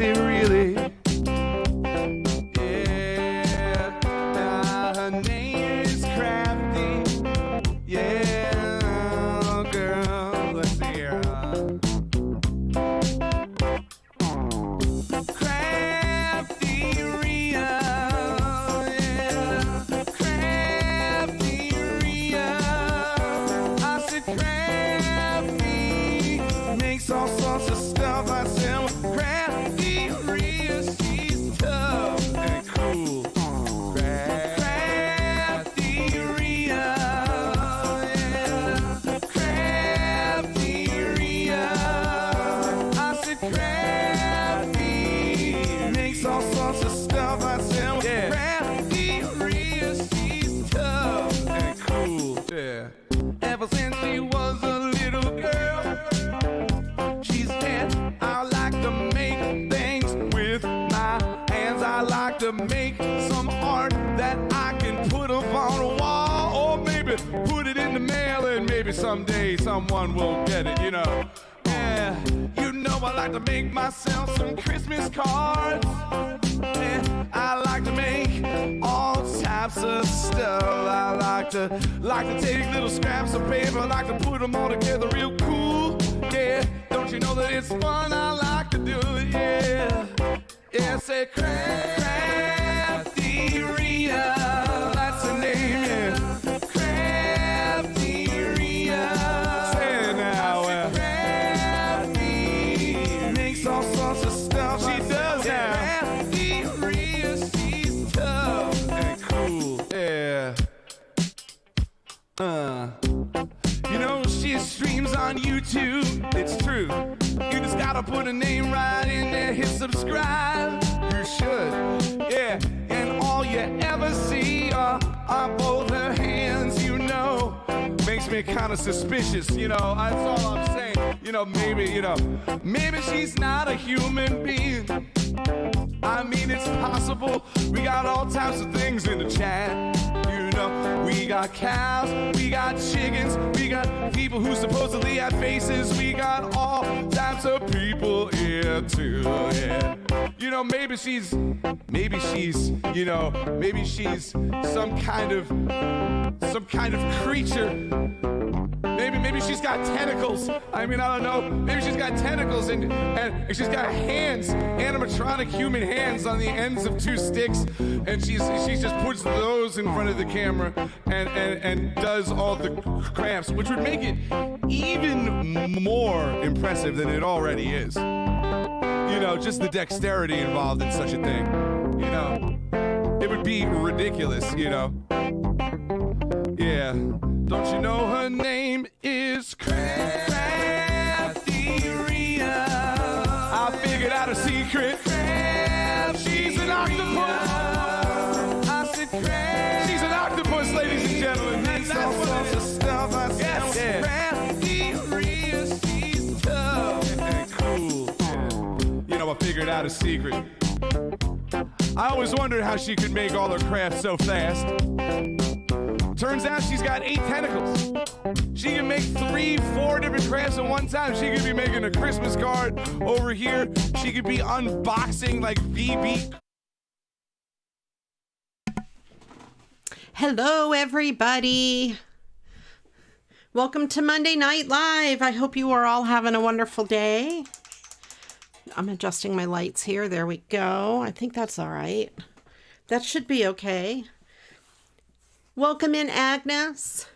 it really? Yeah, her name is Crafty. Yeah, girl, let's see here. CraftyRia, yeah, CraftyRia. I said Crafty makes all sorts of stuff. I said CraftyRia, she's tough and cool. CraftyRia, yeah, CraftyRia. I said Crafty makes all sorts of stuff. I said, CraftyRia, she's tough and cool. Yeah. Ever since she was a little girl, she said, I like to make things with my hands. I like to make some art that I can put up on a wall, or maybe put it in the mail, and maybe someday someone will get it, you know. Yeah, you know I like to make myself some Christmas cards. Yeah, I like to make all types of stuff. I like to take little scraps of paper, I like to put them all together real cool. Yeah, don't you know that it's fun? I like to do it, yeah. Yeah, say CraftyRia, that's the name, yeah. CraftyRia, say it now, Crafty makes all sorts of stuff. She does now. CraftyRia, she's tough and cool, yeah. You know, she streams on YouTube, it's true. You just gotta put a name right in there, hit subscribe. You should, yeah. And all you ever see are both her hands, you know. Makes me kind of suspicious, you know. That's all I'm saying. You know, maybe she's not a human being. I mean, it's possible. We got all types of things in the chat. You know, we got cows, we got chickens, we got people who supposedly have faces. We got all types of people here too, yeah. You know, maybe she's, you know, maybe she's some kind of creature. Maybe she's got tentacles. I mean, I don't know. Maybe she's got tentacles and she's got hands, animatronic human hands on the ends of two sticks, and she just puts those in front of the camera and does all the crafts, which would make it even more impressive than it already is. You know, just the dexterity involved in such a thing. You know, it would be ridiculous, you know. Yeah. Don't you know her name is CraftyRia? I figured out a secret. She's an octopus. I said she's an octopus, ladies and gentlemen. That's all sorts of stuff. I said, CraftyRia, she's tough and cool. You know, I figured out a secret. I always wondered how she could make all her crafts so fast. Turns out she's got 8 tentacles. She can make 3, 4 different crafts at one time. She could be making a Christmas card over here. She could be unboxing like BB. Hello, everybody. Welcome to Monday Night Live. I hope you are all having a wonderful day. I'm adjusting my lights here. There we go. I think that's all right. That should be okay. Welcome in, Agnes,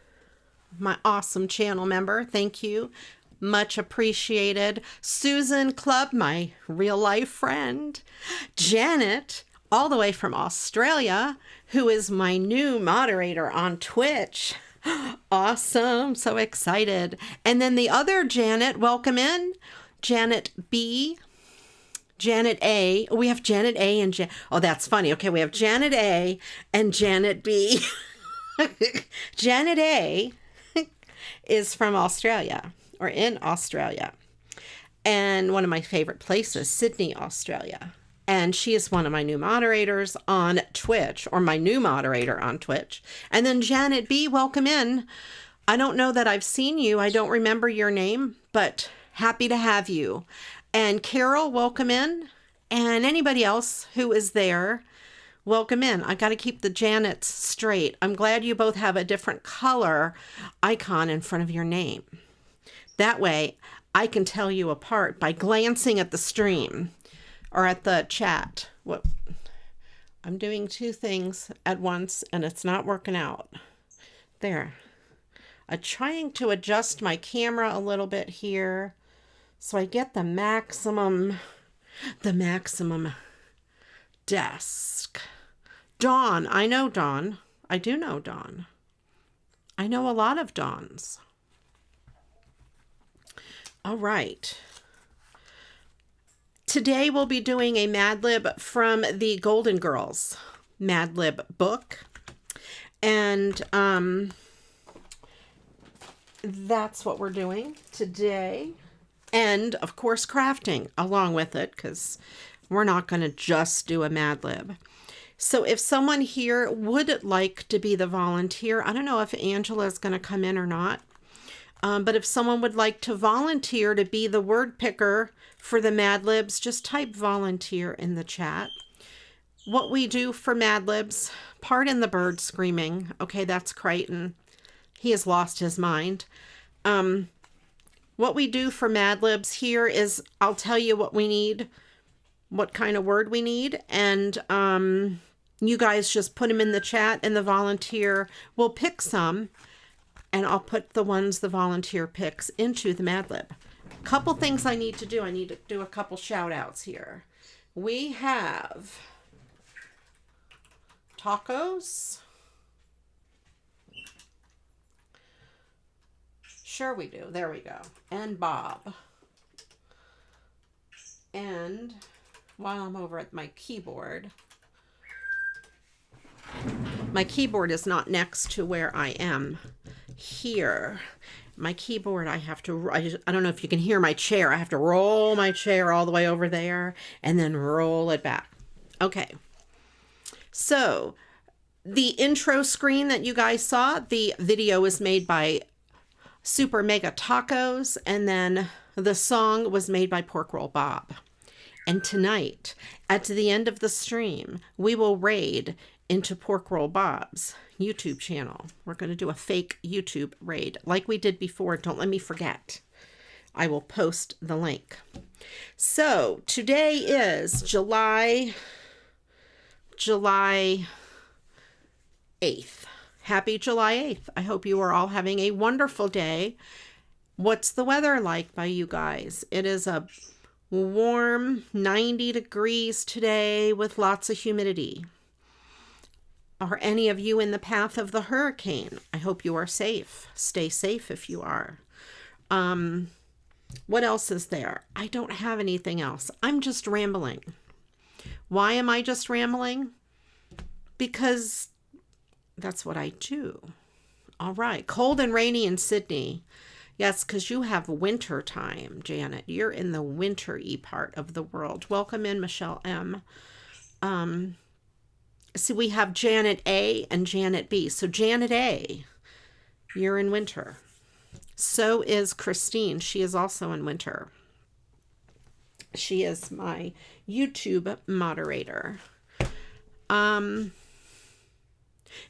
my awesome channel member. Thank you. Much appreciated. Susan Club, my real life friend. Janet, all the way from Australia, who is my new moderator on Twitch. Awesome. So excited. And then the other Janet, welcome in. Janet B. Janet A. We have Janet A and oh, that's funny. Okay, we have Janet A and Janet B. Janet A is from Australia, or in Australia, and one of my favorite places, Sydney, Australia. And she is one of my new moderators on Twitch, or my new moderator on Twitch. And then Janet B, welcome in. I don't know that I've seen you. I don't remember your name, but happy to have you. And Carol, welcome in. And anybody else who is there, welcome in. I got to keep the Janets straight. I'm glad you both have a different color icon in front of your name. That way I can tell you apart by glancing at the stream or at the chat. What I'm doing two things at once and it's not working out. There. I'm trying to adjust my camera a little bit here so I get the maximum desk. Dawn. I know Dawn. I do know Dawn. I know a lot of Dawns. All right. Today we'll be doing a Mad Lib from the Golden Girls Mad Lib book. And that's what we're doing today. And of course crafting along with it, because we're not going to just do a Mad Lib. So if someone here would like to be the volunteer, I don't know if Angela is going to come in or not. But if someone would like to volunteer to be the word picker for the Mad Libs, just type volunteer in the chat. What we do for Mad Libs, pardon the bird screaming. Okay, that's Crichton. He has lost his mind. What we do for Mad Libs here is I'll tell you what we need, what kind of word we need, and you guys just put them in the chat and the volunteer will pick some. And I'll put the ones the volunteer picks into the Mad Lib. Couple things I need to do. I need to do a couple shout outs here. We have tacos. Sure we do. There we go. And Bob. And while I'm over at my keyboard is not next to where I am. Here, my keyboard, I don't know if you can hear my chair. I have to roll my chair all the way over there and then roll it back. Okay. So the intro screen that you guys saw, the video is made by SuperMegaTacos, and then the song was made by Pork Roll Bob. And tonight, at the end of the stream, we will raid into Pork Roll Bob's YouTube channel. We're going to do a fake YouTube raid like we did before. Don't let me forget. I will post the link. So today is July 8th. Happy July 8th. I hope you are all having a wonderful day. What's the weather like by you guys? It is a warm 90 degrees today with lots of humidity. Are any of you in the path of the hurricane? I hope you are safe. Stay safe if you are. What else is there? I don't have anything else. I'm just rambling. Why am I just rambling? Because that's what I do. All right. Cold and rainy in Sydney. Yes, because you have winter time, Janet. You're in the winter-y part of the world. Welcome in, Michelle M. So we have Janet A and Janet B. So Janet A, you're in winter. So is Christine. She is also in winter. She is my YouTube moderator.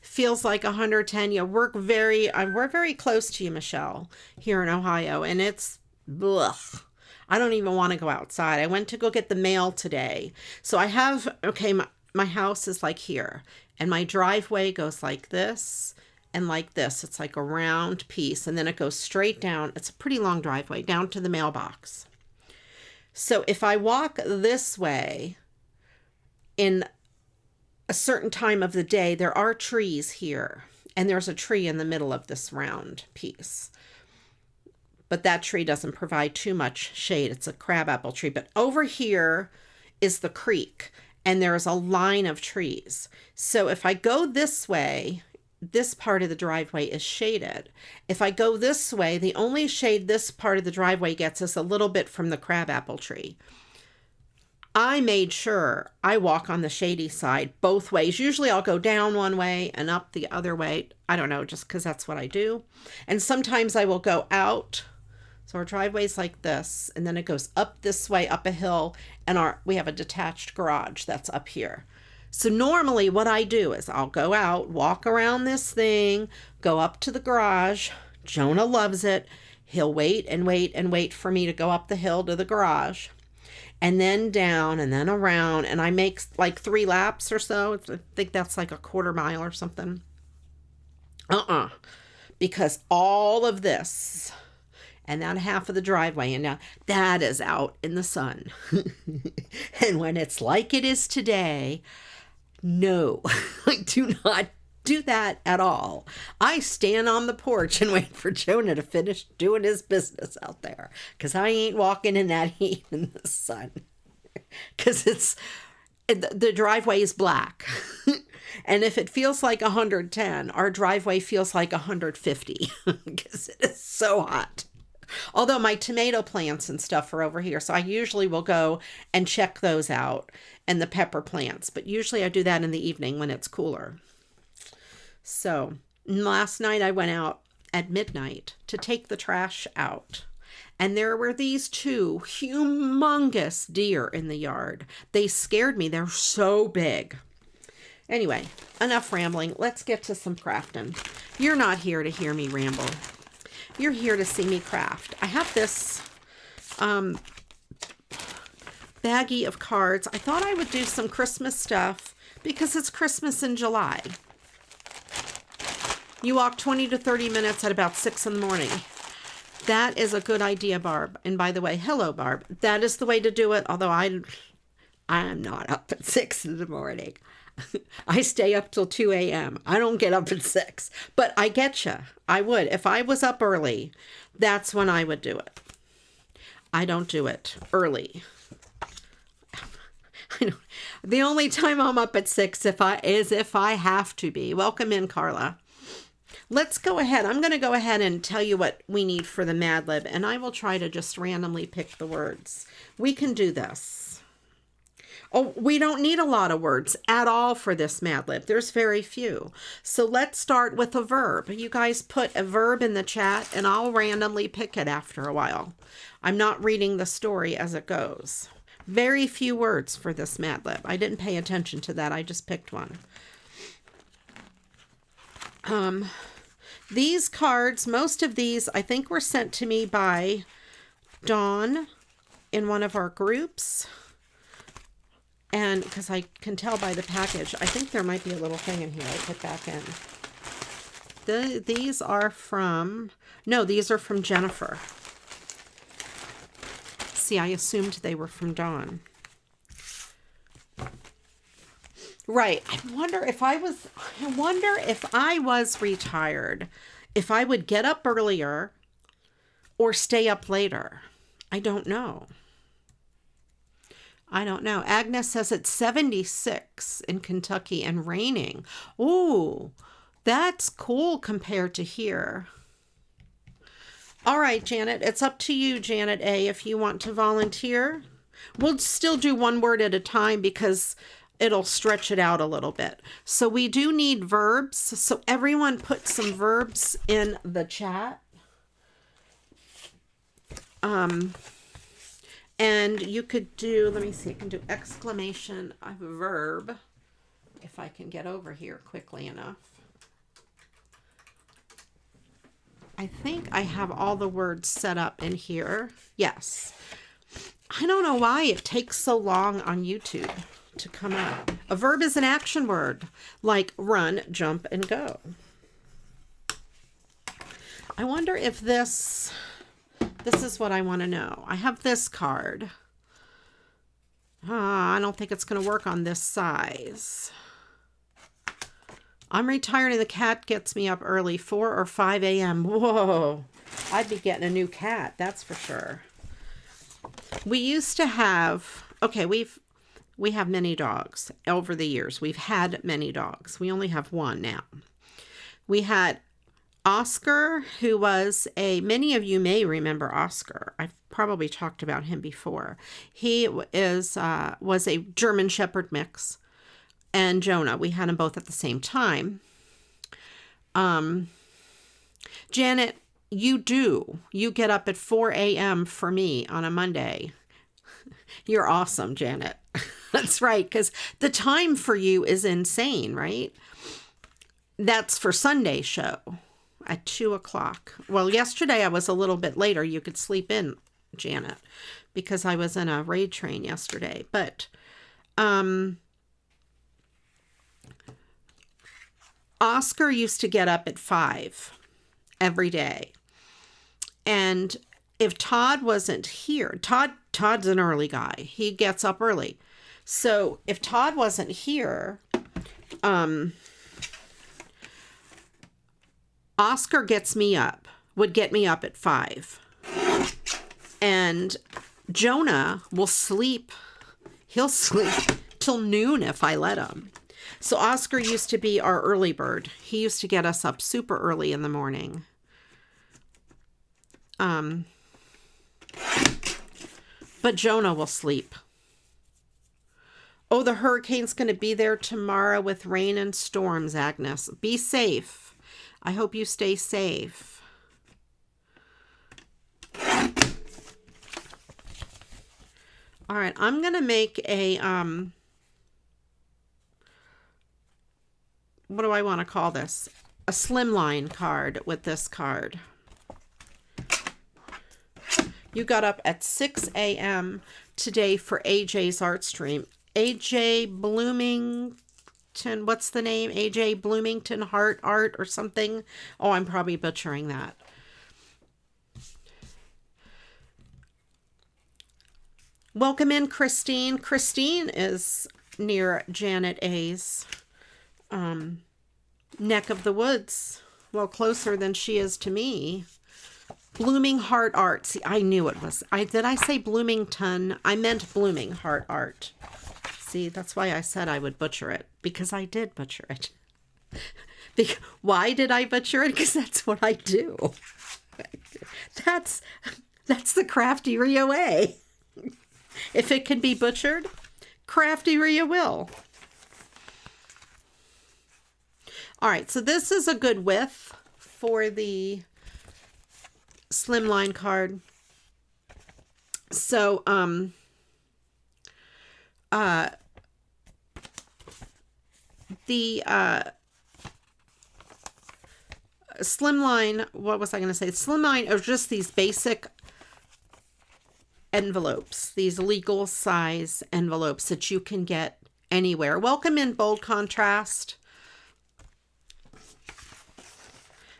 Feels like 110. Yeah, we're very close to you, Michelle, here in Ohio, and it's blech. I don't even want to go outside. I went to go get the mail today. So I have, okay, my house is like here, and my driveway goes like this and like this. It's like a round piece, and then it goes straight down. It's a pretty long driveway down to the mailbox. So if I walk this way in a certain time of the day, there are trees here, and there's a tree in the middle of this round piece. But that tree doesn't provide too much shade. It's a crabapple tree. But over here is the creek, and there's a line of trees. So if I go this way, this part of the driveway is shaded. If I go this way, the only shade this part of the driveway gets is a little bit from the crabapple tree. I made sure I walk on the shady side both ways. Usually I'll go down one way and up the other way. I don't know, just because that's what I do. And sometimes I will go out So our driveway's like this, and then it goes up this way, up a hill, and we have a detached garage that's up here. So normally what I do is I'll go out, walk around this thing, go up to the garage. Jonah loves it. He'll wait and wait and wait for me to go up the hill to the garage, and then down and then around, and I make like 3 laps or so. I think that's like a quarter mile or something. Because all of this and that half of the driveway, and now that is out in the sun. And when it's like it is today, no, I do not do that at all. I stand on the porch and wait for Jonah to finish doing his business out there, because I ain't walking in that heat in the sun, because the driveway is black. And if it feels like 110, our driveway feels like 150 because it is so hot. Although my tomato plants and stuff are over here, so I usually will go and check those out, and the pepper plants. But usually I do that in the evening when it's cooler. So last night I went out at midnight to take the trash out. And there were these 2 humongous deer in the yard. They scared me. They're so big. Anyway, enough rambling. Let's get to some crafting. You're not here to hear me ramble. You're here to see me craft. I have this baggie of cards. I thought I would do some Christmas stuff because it's Christmas in July. You walk 20 to 30 minutes at about 6 in the morning. That is a good idea, Barb. And by the way, hello, Barb. That is the way to do it, although I am not up at 6 in the morning. I stay up till 2 a.m. I don't get up at 6. But I get you. I would. If I was up early, that's when I would do it. I don't do it early. The only time I'm up at 6 is if I have to be. Welcome in, Carla. Let's go ahead. I'm going to go ahead and tell you what we need for the Mad Lib, and I will try to just randomly pick the words. We can do this. Oh, we don't need a lot of words at all for this Mad Lib. There's very few. So let's start with a verb. You guys put a verb in the chat, and I'll randomly pick it after a while. I'm not reading the story as it goes. Very few words for this Mad Lib. I didn't pay attention to that. I just picked one. These cards, most of these, I think were sent to me by Dawn in one of our groups. And because I can tell by the package, I think there might be a little thing in here I put back in. These are from, no, these are from Jennifer. See, I assumed they were from Dawn. Right. I wonder if I was retired, if I would get up earlier or stay up later. I don't know. Agnes says it's 76 in Kentucky and raining. Ooh, that's cool compared to here. All right, Janet, it's up to you, Janet A, if you want to volunteer. We'll still do one word at a time because it'll stretch it out a little bit. So we do need verbs. So everyone put some verbs in the chat. And you could do, let me see, I can do exclamation of a verb if I can get over here quickly enough. I think I have all the words set up in here. Yes. I don't know why it takes so long on YouTube to come up. A verb is an action word like run, jump, and go. I wonder if this is what I want to know. I have this card. I don't think it's going to work on this size. I'm retired and the cat gets me up early, 4 or 5 a.m. Whoa, I'd be getting a new cat, that's for sure. We used to have, okay, we have many dogs over the years. We've had many dogs. We only have one now. We had Oscar, who was many of you may remember Oscar. I've probably talked about him before. He was a German Shepherd mix. And Jonah, we had them both at the same time. Janet You do. You get up at 4 a.m. for me on a Monday. You're awesome, Janet. That's right, because the time for you is insane, right? That's for Sunday show at 2 o'clock. Well, yesterday I was a little bit later. You could sleep in, Janet, because I was in a raid train yesterday. But Oscar used to get up at 5 every day. And if Todd wasn't here, Todd's an early guy. He gets up early. So if Todd wasn't here, Oscar would get me up at 5. And Jonah will sleep. He'll sleep till noon if I let him. So Oscar used to be our early bird. He used to get us up super early in the morning. But Jonah will sleep. Oh, the hurricane's going to be there tomorrow with rain and storms, Agnes. Be safe. I hope you stay safe. All right, I'm going to make a, what do I want to call this? A slimline card with this card. You got up at 6 a.m. today for AJ's art stream. AJ Bloomington, what's the name? AJ Bloomington Heart Art or something? Oh, I'm probably butchering that. Welcome in, Christine. Christine is near Janet A's neck of the woods. Well, closer than she is to me. Blooming Heart Art. See, I knew it was. Did I say Bloomington? I meant Blooming Heart Art. See, that's why I said I would butcher it. Because I did butcher it. Why did I butcher it? Because that's what I do. That's the CraftyRia way. If it can be butchered, CraftyRia will. All right, so this is a good width for the slimline card. So, the slimline, what was I going to say? Slimline are just these basic envelopes, these legal size envelopes that you can get anywhere. Welcome in, Bold Contrast.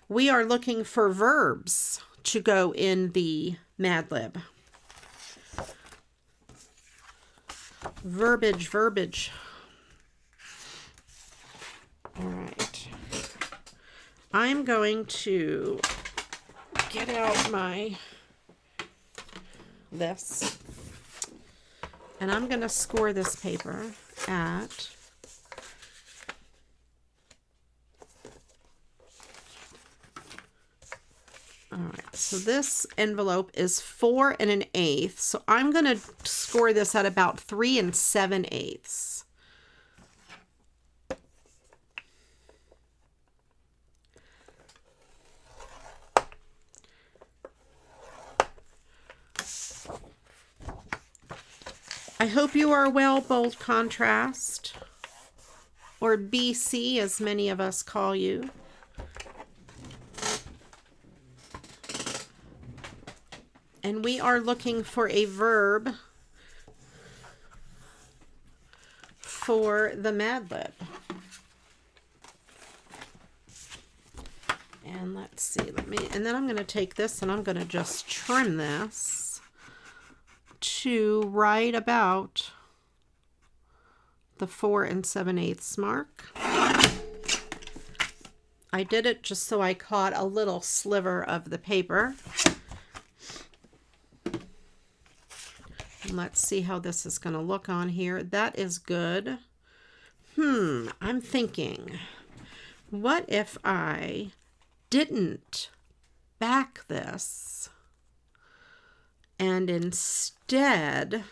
We are looking for verbs to go in the Mad Lib. Verbiage. All right. I'm going to get out this, and I'm going to score this paper at all right, so this envelope is 4 1/8, so I'm going to score this at about 3 7/8. I hope you are well, Bold Contrast, or BC as many of us call you. And we are looking for a verb for the Mad Lib. And let's see, and then I'm going to take this and I'm going to just trim this to right about the 4 7/8 mark. I did it just so I caught a little sliver of the paper. And let's see how this is going to look on here. That is good. I'm thinking, what if I didn't back this and instead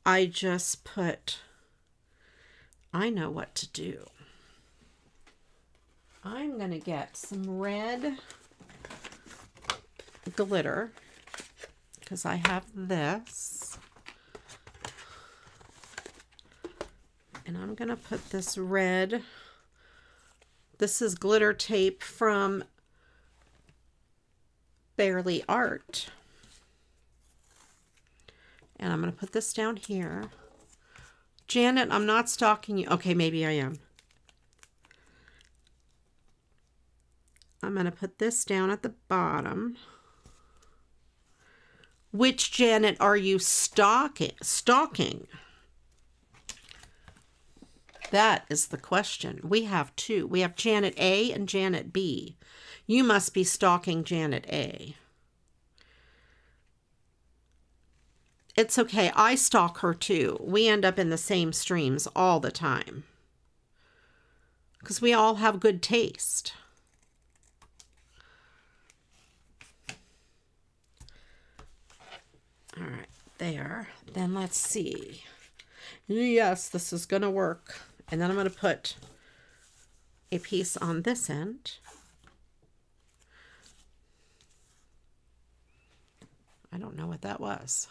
I just put, I know what to do. I'm going to get some red glitter because I have this. And I'm going to put this red. This is glitter tape from Barely Art. And I'm going to put this down here. Janet, I'm not stalking you. Okay, maybe I am. I'm going to put this down at the bottom. Which Janet are you stalking? That is the question. We have two. We have Janet A and Janet B. You must be stalking Janet A. It's okay. I stalk her too. We end up in the same streams all the time. Because we all have good taste. All right, there. Then let's see. Yes, this is going to work. And then I'm going to put a piece on this end. I don't know what that was.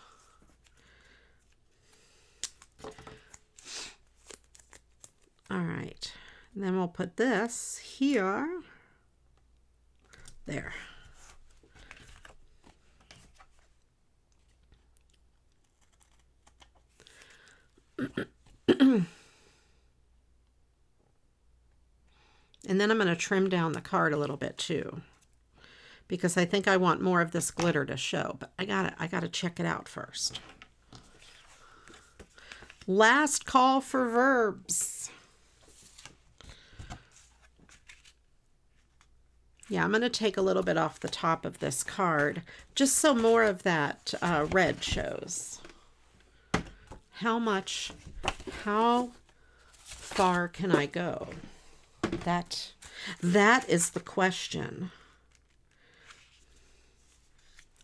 All right. And then we'll put this here. There. And then I'm going to trim down the card a little bit too, because I think I want more of this glitter to show, but I gotta check it out first. Last call for verbs. Yeah, I'm going to take a little bit off the top of this card, just so more of that red shows. How far can I go? That is the question.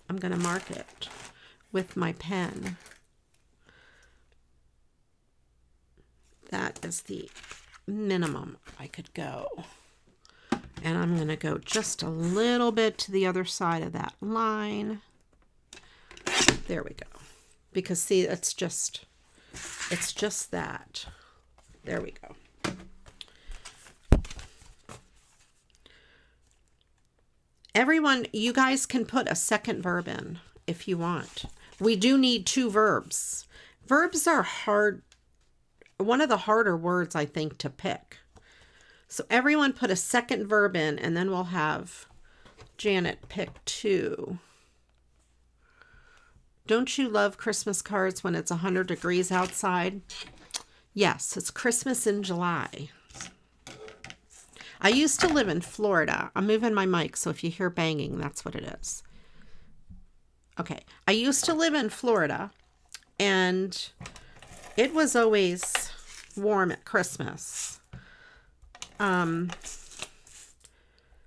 I'm going to mark it with my pen. That is the minimum I could go. And I'm going to go just a little bit to the other side of that line. There we go. Because see, it's just that. There we go. Everyone, you guys can put a second verb in if you want. We do need two verbs. Verbs are hard, one of the harder words, I think, to pick. So everyone put a second verb in, and then we'll have Janet pick two. Don't you love Christmas cards when it's 100 degrees outside? Yes, it's Christmas in July. I used to live in Florida. I'm moving my mic, so if you hear banging, that's what it is. Okay. I used to live in Florida, and it was always warm at Christmas.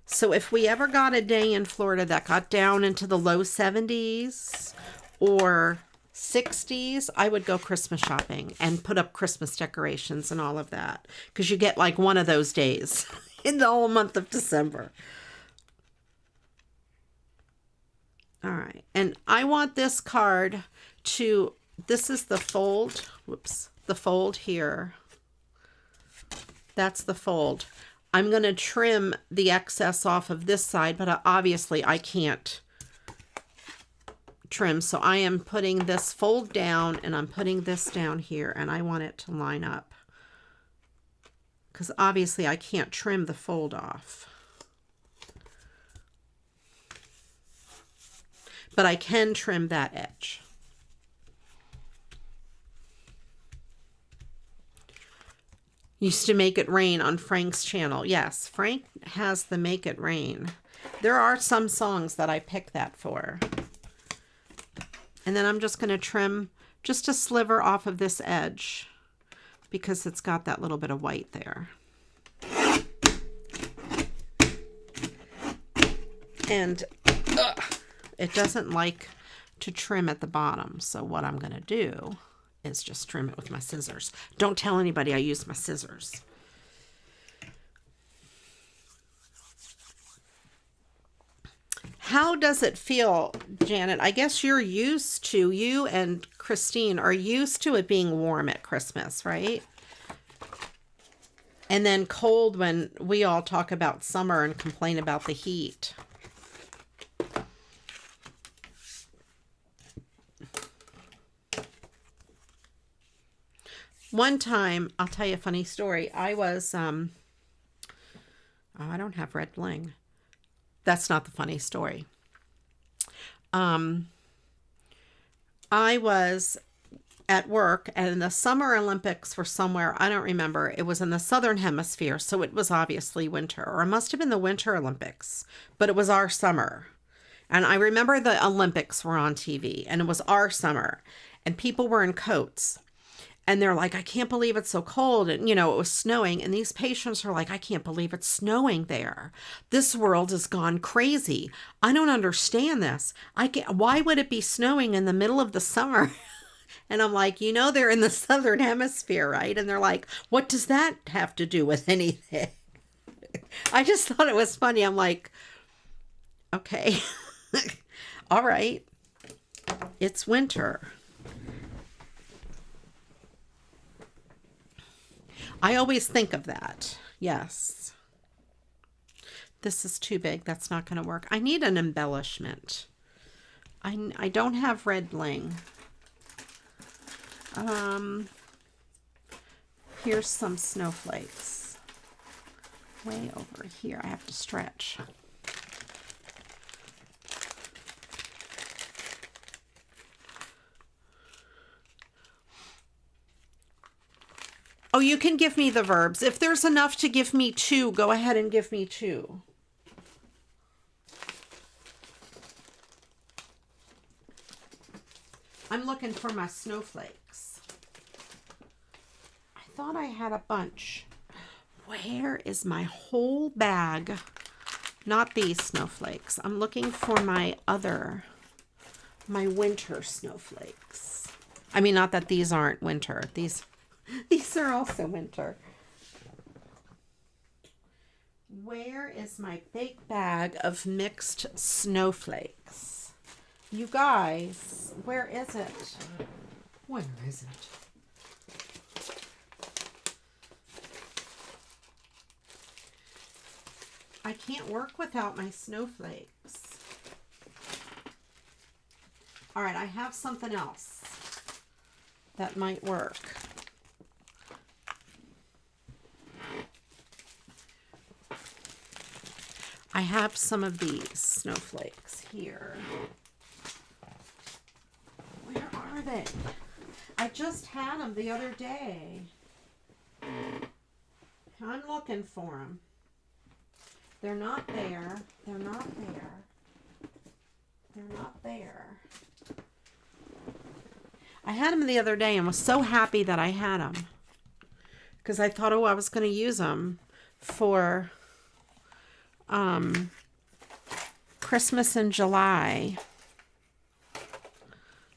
So if we ever got a day in Florida that got down into the low 70s or 60s, I would go Christmas shopping and put up Christmas decorations and all of that, because you get like one of those days in the whole month of December. All right. And I want this card to, this is the fold. Whoops. The fold here. That's the fold. I'm going to trim the excess off of this side, but obviously I can't trim. So I am putting this fold down, and I'm putting this down here, and I want it to line up, because obviously I can't trim the fold off. But I can trim that edge. Used to Make It Rain on Frank's channel. Yes, Frank has the Make It Rain. There are some songs that I pick that for. And then I'm just going to trim just a sliver off of this edge, because it's got that little bit of white there. And it doesn't like to trim at the bottom. So what I'm going to do is just trim it with my scissors. Don't tell anybody I use my scissors. How does it feel, Janet? I guess you and Christine are used to it being warm at Christmas, right? And then cold when we all talk about summer and complain about the heat. One time, I'll tell you a funny story. I was, oh, I don't have red bling. That's not the funny story. I was at work and the Summer Olympics were somewhere, I don't remember. It was in the Southern Hemisphere, so it was obviously winter, or it must have been the Winter Olympics, but it was our summer. And I remember the Olympics were on TV and it was our summer and people were in coats. And they're like, I can't believe it's so cold. And, it was snowing. And these patients are like, I can't believe it's snowing there. This world has gone crazy. I don't understand this. Why would it be snowing in the middle of the summer? And I'm like, they're in the Southern Hemisphere, right? And they're like, what does that have to do with anything? I just thought it was funny. I'm like, okay, all right. It's winter. I always think of that. Yes. This is too big. That's not going to work. I need an embellishment. I don't have red bling. Here's some snowflakes. Way over here. I have to stretch. Oh, you can give me the verbs. If there's enough to give me 2, go ahead and give me 2. I'm looking for my snowflakes. I thought I had a bunch. Where is my whole bag? Not these snowflakes. I'm looking for my winter snowflakes. I mean, not that these aren't winter. These are also winter. Where is my big bag of mixed snowflakes? You guys, where is it? Where is it? I can't work without my snowflakes. All right, I have something else that might work. I have some of these snowflakes here. Where are they? I just had them the other day. I'm looking for them. They're not there. They're not there. They're not there. I had them the other day and was so happy that I had them. Because I thought, I was going to use them for Christmas in July.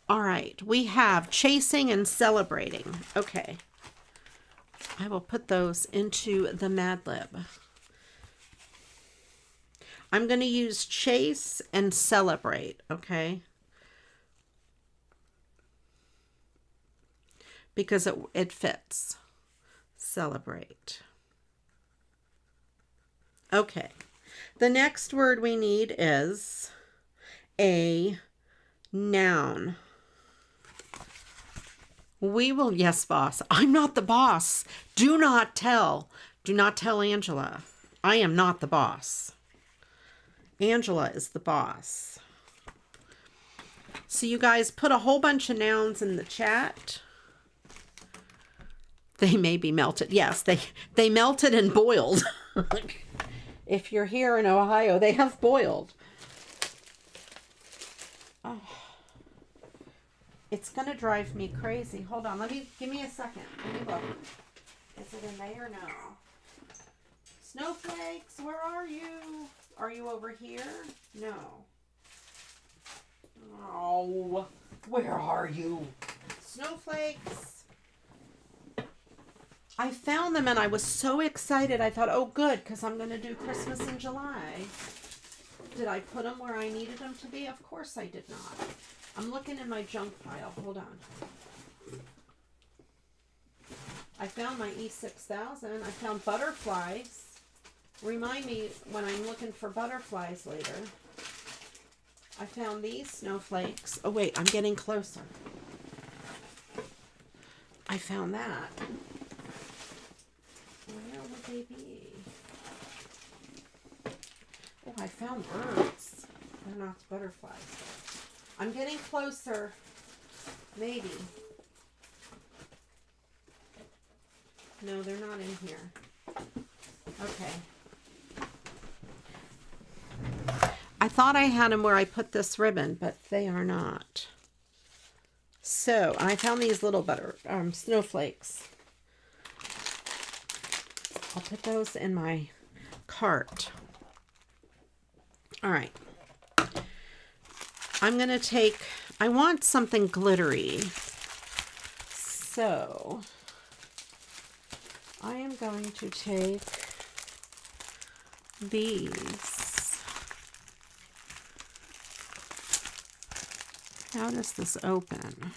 All right, we have chasing and celebrating. Okay, I will put those into the Mad Lib. I'm going to use chase and celebrate, okay? Because it fits. Celebrate. Okay. The next word we need is a noun. We will, yes, boss. I'm not the boss. Do not tell Angela. I am not the boss. Angela is the boss. So you guys put a whole bunch of nouns in the chat. They may be melted. Yes, they melted and boiled. If you're here in Ohio, they have boiled. Oh, it's going to drive me crazy. Hold on. Give me a second. Let me look. Is it in there? No. Snowflakes, where are you? Are you over here? No. Oh, where are you? Snowflakes. I found them and I was so excited. I thought, oh good, because I'm going to do Christmas in July. Did I put them where I needed them to be? Of course I did not. I'm looking in my junk pile. Hold on. I found my E6000. I found butterflies. Remind me when I'm looking for butterflies later. I found these snowflakes. Oh wait, I'm getting closer. I found that. Where would they be? Oh, I found birds. They're not butterflies. I'm getting closer. Maybe. No, they're not in here. Okay. I thought I had them where I put this ribbon, but they are not. So I found these little snowflakes. I'll put those in my cart. All right. I'm going to take, I want something glittery. So I am going to take these. How does this open?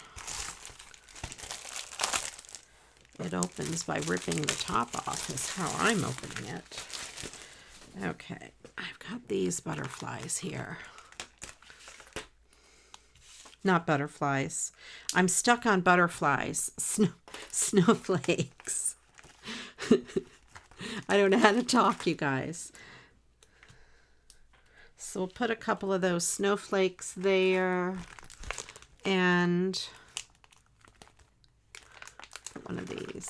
It opens by ripping the top off is how I'm opening it. Okay, I've got these butterflies here. Not butterflies. I'm stuck on butterflies. Snowflakes. I don't know how to talk, you guys. So we'll put a couple of those snowflakes there. And one of these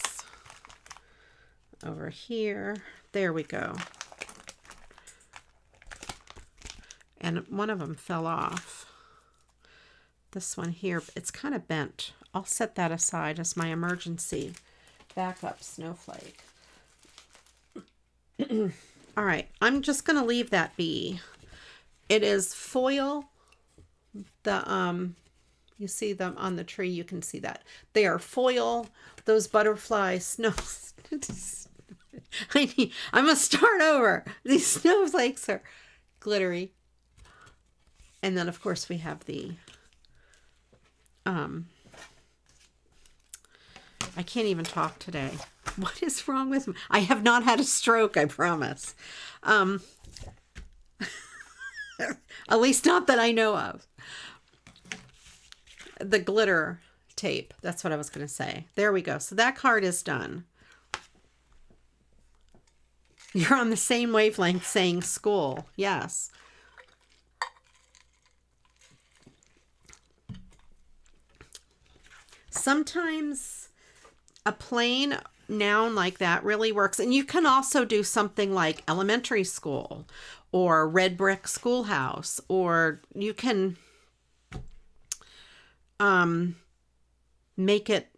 over here. There we go. And one of them fell off. This one here, it's kind of bent. I'll set that aside as my emergency backup snowflake. All right, I'm just going to leave that be. It is foil. You see them on the tree, you can see that. They are foil, those butterfly snows. I'm going to start over. These snowflakes are glittery. And then, of course, we have the, I can't even talk today. What is wrong with me? I have not had a stroke, I promise. At least not that I know of. The glitter tape. That's what I was going to say. There we go. So that card is done. You're on the same wavelength saying school. Yes. Sometimes a plain noun like that really works. And you can also do something like elementary school or red brick schoolhouse, or you can make it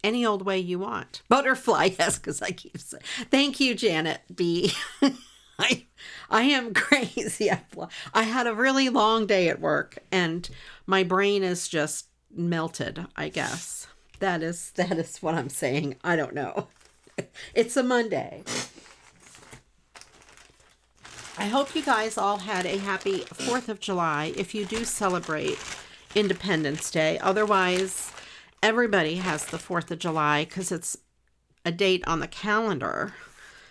any old way you want. Butterfly, yes, because I keep saying. Thank you, Janet B. I am crazy. I had a really long day at work, and my brain is just melted, I guess. That is what I'm saying. I don't know. It's a Monday. I hope you guys all had a happy 4th of July if you do celebrate Independence Day. Otherwise, everybody has the 4th of July because it's a date on the calendar.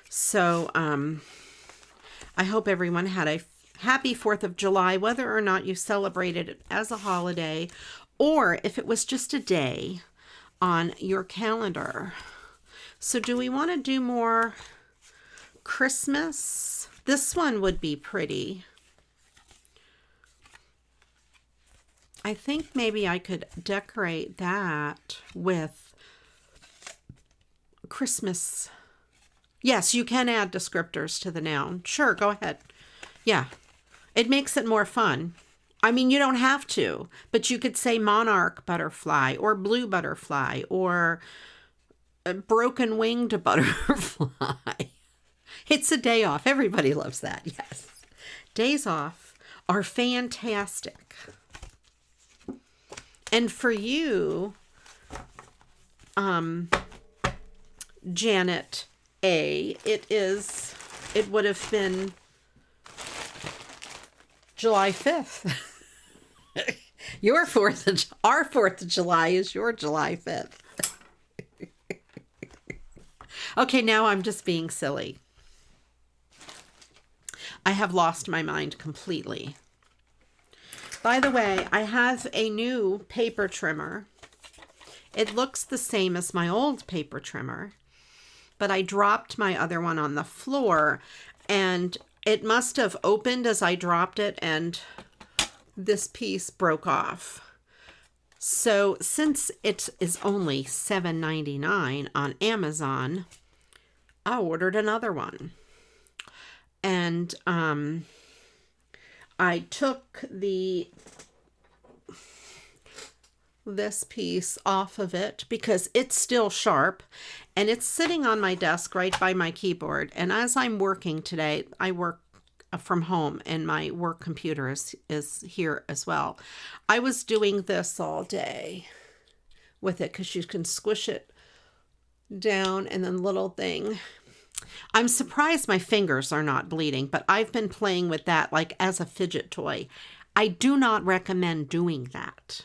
So I hope everyone had a happy 4th of July, whether or not you celebrated it as a holiday or if it was just a day on your calendar. So do we want to do more Christmas? This one would be pretty. I think maybe I could decorate that with Christmas. Yes, you can add descriptors to the noun. Sure, go ahead. Yeah, it makes it more fun. I mean, you don't have to, but you could say monarch butterfly or blue butterfly or a broken winged butterfly. It's a day off. Everybody loves that. Yes. Days off are fantastic. And for you, Janet A, it would have been July 5th. Our 4th of July is your July 5th. Okay, now I'm just being silly. I have lost my mind completely. By the way, I have a new paper trimmer. It looks the same as my old paper trimmer, but I dropped my other one on the floor, and it must have opened as I dropped it, and this piece broke off. So since it is only $7.99 on Amazon, I ordered another one. And I took this piece off of it because it's still sharp, and it's sitting on my desk right by my keyboard. And as I'm working today, I work from home and my work computer is here as well. I was doing this all day with it because you can squish it down and then little thing. I'm surprised my fingers are not bleeding, but I've been playing with that like as a fidget toy. I do not recommend doing that.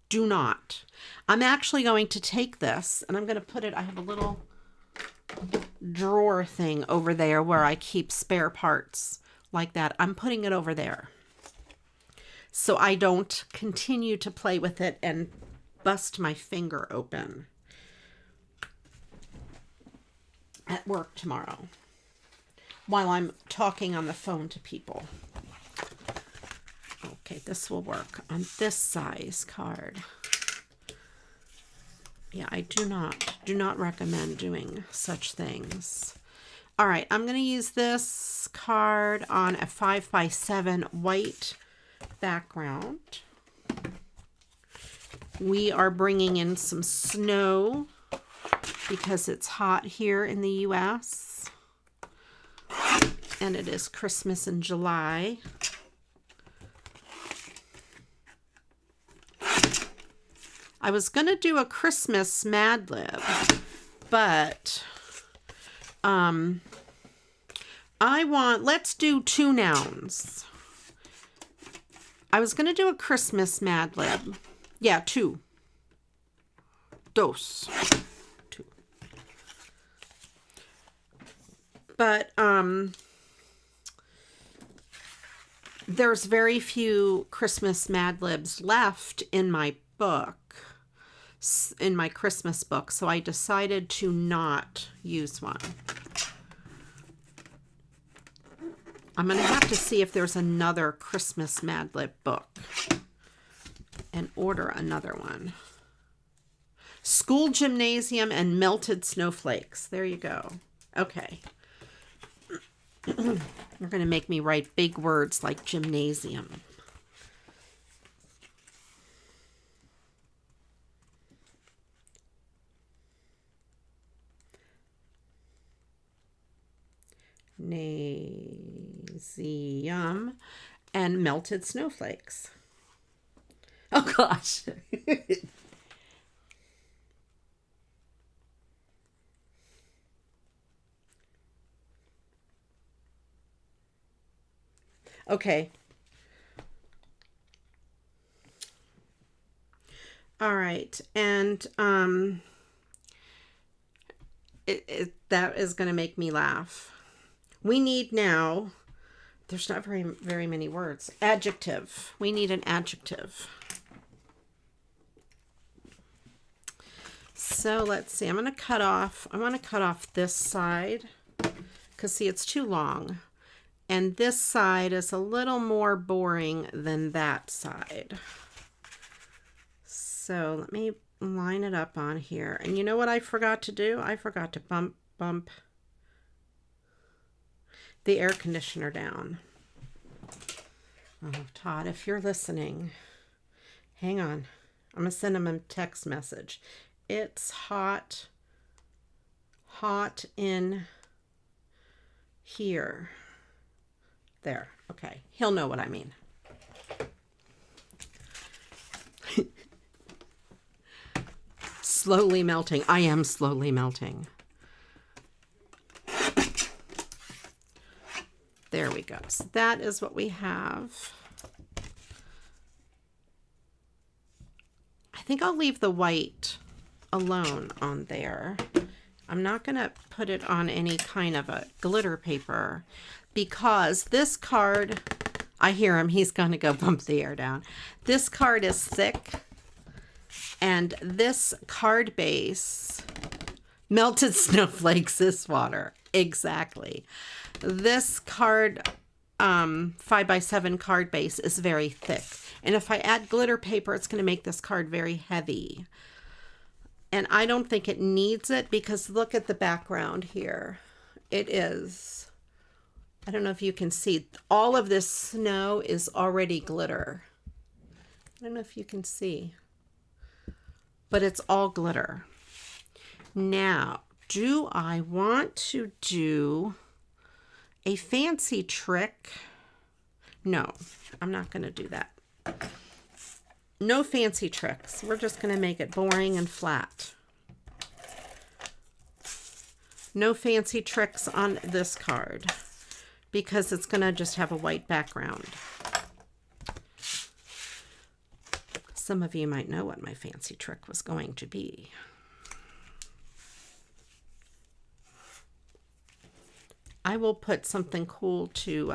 Do not. I'm actually going to take this and I'm going to put it, I have a little drawer thing over there where I keep spare parts like that. I'm putting it over there so I don't continue to play with it and bust my finger open at work tomorrow while I'm talking on the phone to people. Okay, this will work on this size card. Yeah, I do not recommend doing such things. All right, I'm going to use this card on a 5x7 white background. We are bringing in some snow because it's hot here in the US. And it is Christmas in July. I was going to do a Christmas Mad Lib, but let's do 2 nouns. I was going to do a Christmas Mad Lib. Yeah, 2. Dos. 2. But there's very few Christmas Mad Libs left in my book, in my Christmas book, so I decided to not use one. I'm going to have to see if there's another Christmas Mad Lib book and order another one. School Gymnasium and Melted Snowflakes. There you go. Okay. You're going to make me write big words like gymnasium. Nasium and Melted Snowflakes. Oh gosh. Okay. All right. And that is going to make me laugh. We need now, there's not very many words. Adjective. We need an adjective. So let's see. I want to cut off this side because see, it's too long. And this side is a little more boring than that side. So let me line it up on here. And you know what I forgot to do? I forgot to bump the air conditioner down. Oh, Todd, if you're listening, hang on. I'm going to send him a text message. It's hot in here. There. Okay. He'll know what I mean. Slowly melting. I am slowly melting. There we go. So that is what we have. think I'll leave the white alone on there. I'm not going to put it on any kind of a glitter paper because this card, I hear him, he's going to go bump the air down. This card is thick, and this card base, melted snowflakes is water. Exactly. This card 5x7 card base is very thick, and if I add glitter paper, it's going to make this card very heavy, and I don't think it needs it because look at the background here. It is, I don't know if you can see, all of this snow is already glitter. I don't know if you can see, but it's all glitter. Now, do I want to do a fancy trick? No, I'm not going to do that. No fancy tricks. We're just going to make it boring and flat. No fancy tricks on this card because it's going to just have a white background. Some of you might know what my fancy trick was going to be. I will put something cool to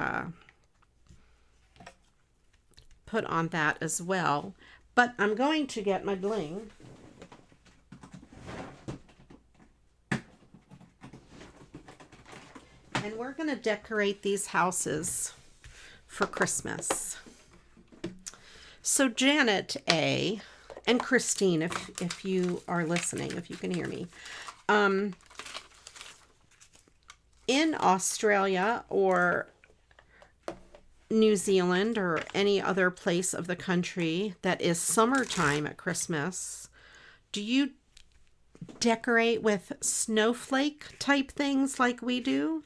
put on that as well, but I'm going to get my bling. And we're going to decorate these houses for Christmas. So Janet A. and Christine, if you are listening, if you can hear me, in Australia or New Zealand or any other place of the country that is summertime at Christmas, do you decorate with snowflake type things like we do?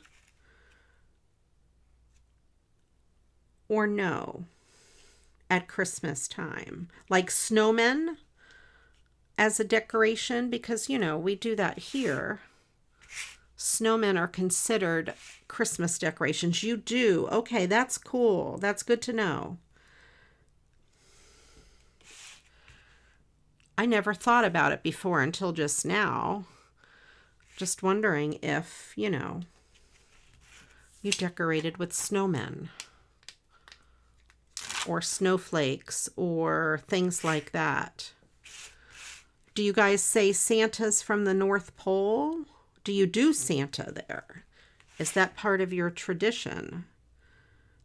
Or no? At Christmas time, like snowmen as a decoration, because you know we do that here. Snowmen are considered Christmas decorations. You do. Okay, that's cool. That's good to know. I never thought about it before until just now. Just wondering if, you know, you decorated with snowmen or snowflakes or things like that. Do you guys say Santa's from the North Pole? Do you do Santa there? Is that part of your tradition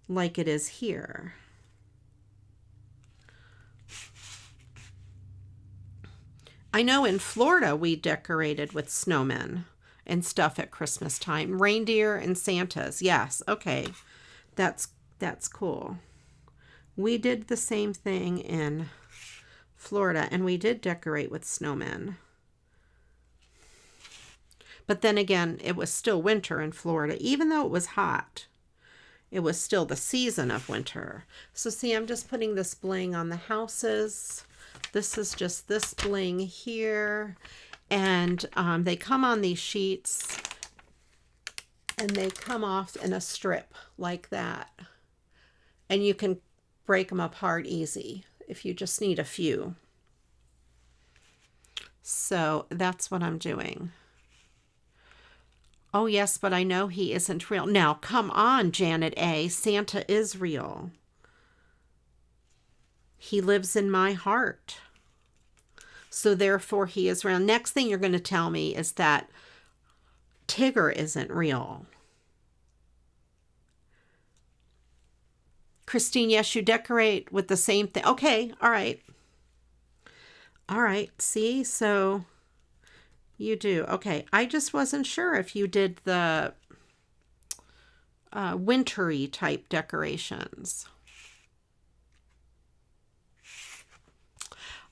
like it is here? I know in Florida we decorated with snowmen and stuff at Christmas time. Reindeer and Santas. Yes, okay. That's cool. We did the same thing in Florida, and we did decorate with snowmen. But then again, it was still winter in Florida. Even though it was hot, it was still the season of winter. So see, I'm just putting this bling on the houses. This is just this bling here. And they come on these sheets, and they come off in a strip like that. And you can break them apart easy if you just need a few. So that's what I'm doing. Oh, yes, but I know he isn't real. Now, come on, Janet A. Santa is real. He lives in my heart. So therefore, he is real. Next thing you're going to tell me is that Tigger isn't real. Christine, yes, you decorate with the same thing. Okay, all right. All right, see, so you do. Okay, I just wasn't sure if you did the wintry type decorations.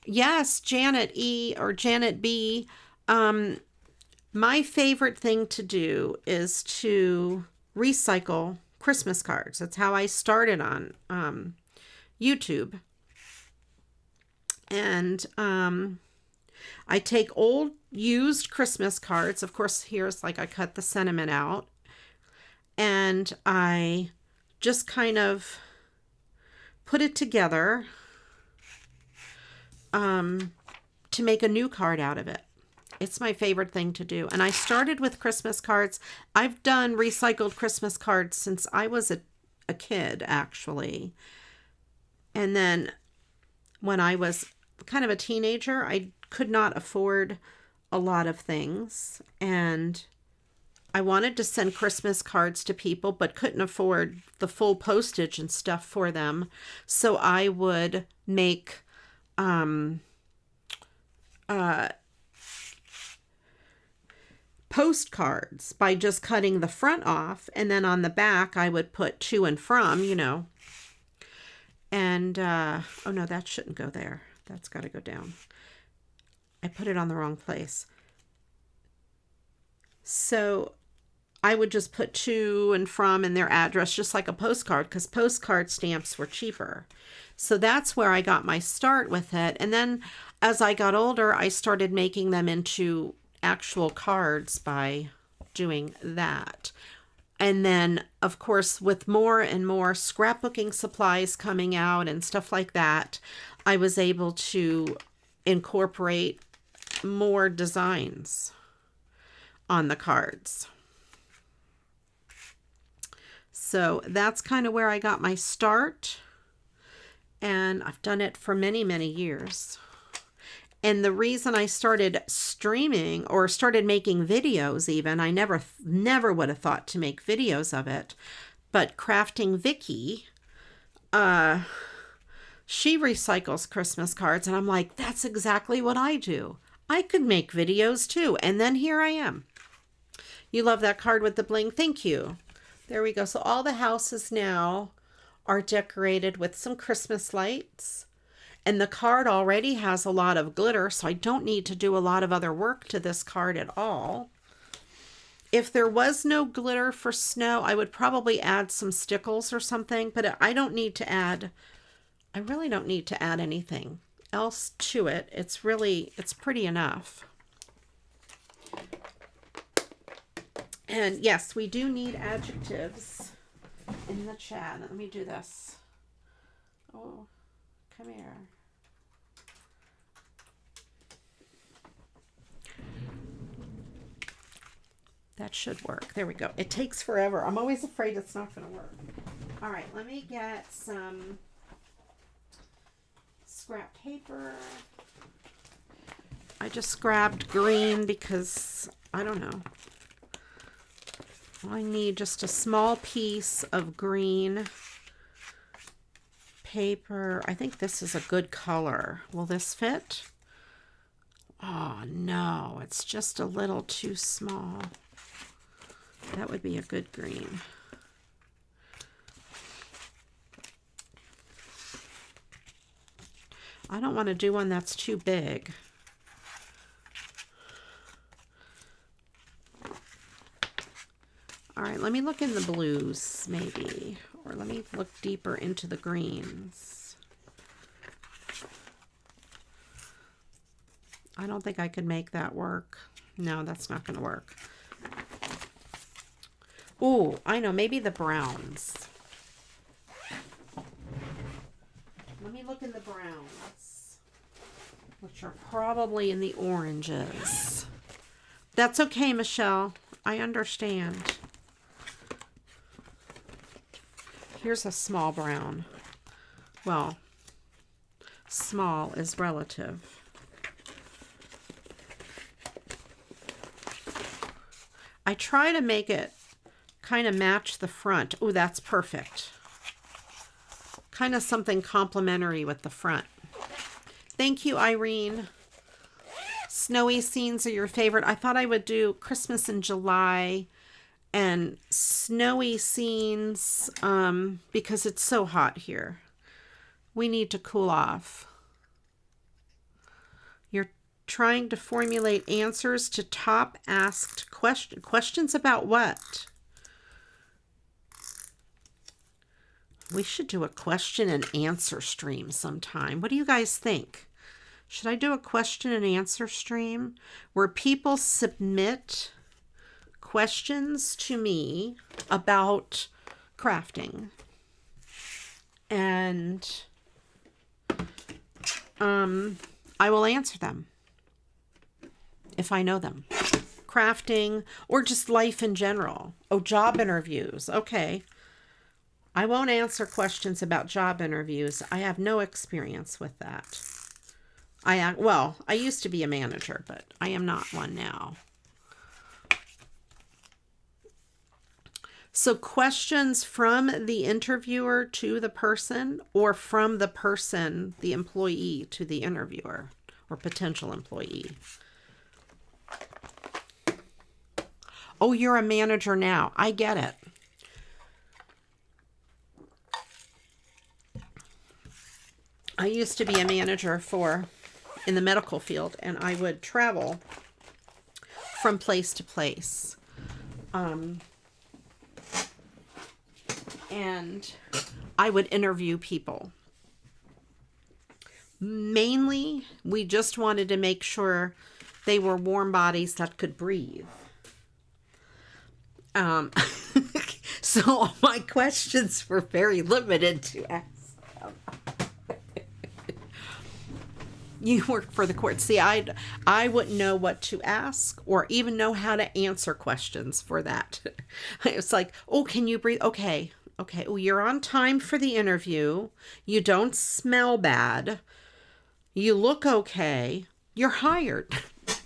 Yes, Janet E. or Janet B. My favorite thing to do is to recycle Christmas cards. That's how I started on YouTube. And I take old used Christmas cards. Of course, here's like I cut the sentiment out. And I just kind of put it together. to make a new card out of it. It's my favorite thing to do. And I started with Christmas cards. I've done recycled Christmas cards since I was a kid, actually. And then when I was kind of a teenager, I could not afford a lot of things. And I wanted to send Christmas cards to people, but couldn't afford the full postage and stuff for them. So I would make postcards by just cutting the front off, and then on the back I would put to and from, you know. And oh no, that shouldn't go there. That's got to go down. I put it on the wrong place. So I would just put to and from and their address, just like a postcard, because postcard stamps were cheaper. So that's where I got my start with it. And then as I got older, I started making them into actual cards by doing that. And then, of course, with more and more scrapbooking supplies coming out and stuff like that, I was able to incorporate more designs on the cards. So that's kind of where I got my start. And I've done it for many, many years. And the reason I started streaming or started making videos even, I never would have thought to make videos of it. But Crafting Vicky, she recycles Christmas cards. And I'm like, that's exactly what I do. I could make videos too. And then here I am. You love that card with the bling? Thank you. There we go. So all the houses now are decorated with some Christmas lights. And the card already has a lot of glitter, so I don't need to do a lot of other work to this card at all. If there was no glitter for snow, I would probably add some stickles or something, but I don't need to add, I really don't need to add anything else to it. It's pretty enough. And yes, we do need adjectives in the chat. Let me do this. Oh. Come here. That should work. There we go. It takes forever. I'm always afraid it's not going to work. All right, let me get some scrap paper. I just grabbed green because, I don't know. I need just a small piece of green paper. I think this is a good color. Will this fit? Oh no, it's just a little too small. That would be a good green. I don't want to do one that's too big. All right, let me look in the blues maybe. Or let me look deeper into the greens. I don't think I could make that work. No, that's not going to work. Oh, I know. Maybe the browns. Let me look in the browns, which are probably in the oranges. That's okay, Michelle. I understand. Here's a small brown. Well, small is relative. I try to make it kind of match the front. Oh, that's perfect. Kind of something complementary with the front. Thank you, Irene. Snowy scenes are your favorite. I thought I would do Christmas in July and snowy scenes because it's so hot here. We need to cool off. You're trying to formulate answers to top asked questions about what? We should do a question and answer stream sometime. What do you guys think? Should I do a question and answer stream where people submit questions to me about crafting, and I will answer them. if I know them. Crafting or just life in general. Oh, job interviews. Okay. I won't answer questions about job interviews. I have no experience with that. Well, I used to be a manager, but I am not one now. So questions from the interviewer to the person, or from the person, the employee, to the interviewer or potential employee. Oh, you're a manager now. I get it. I used to be a manager in the medical field, and I would travel from place to place. And I would interview people. Mainly, we just wanted to make sure they were warm bodies that could breathe. So my questions were very limited to ask. You work for the court. See, I wouldn't know what to ask or even know how to answer questions for that. It's like, oh, can you breathe? Okay. Well, you're on time for the interview. You don't smell bad. You look okay. You're hired.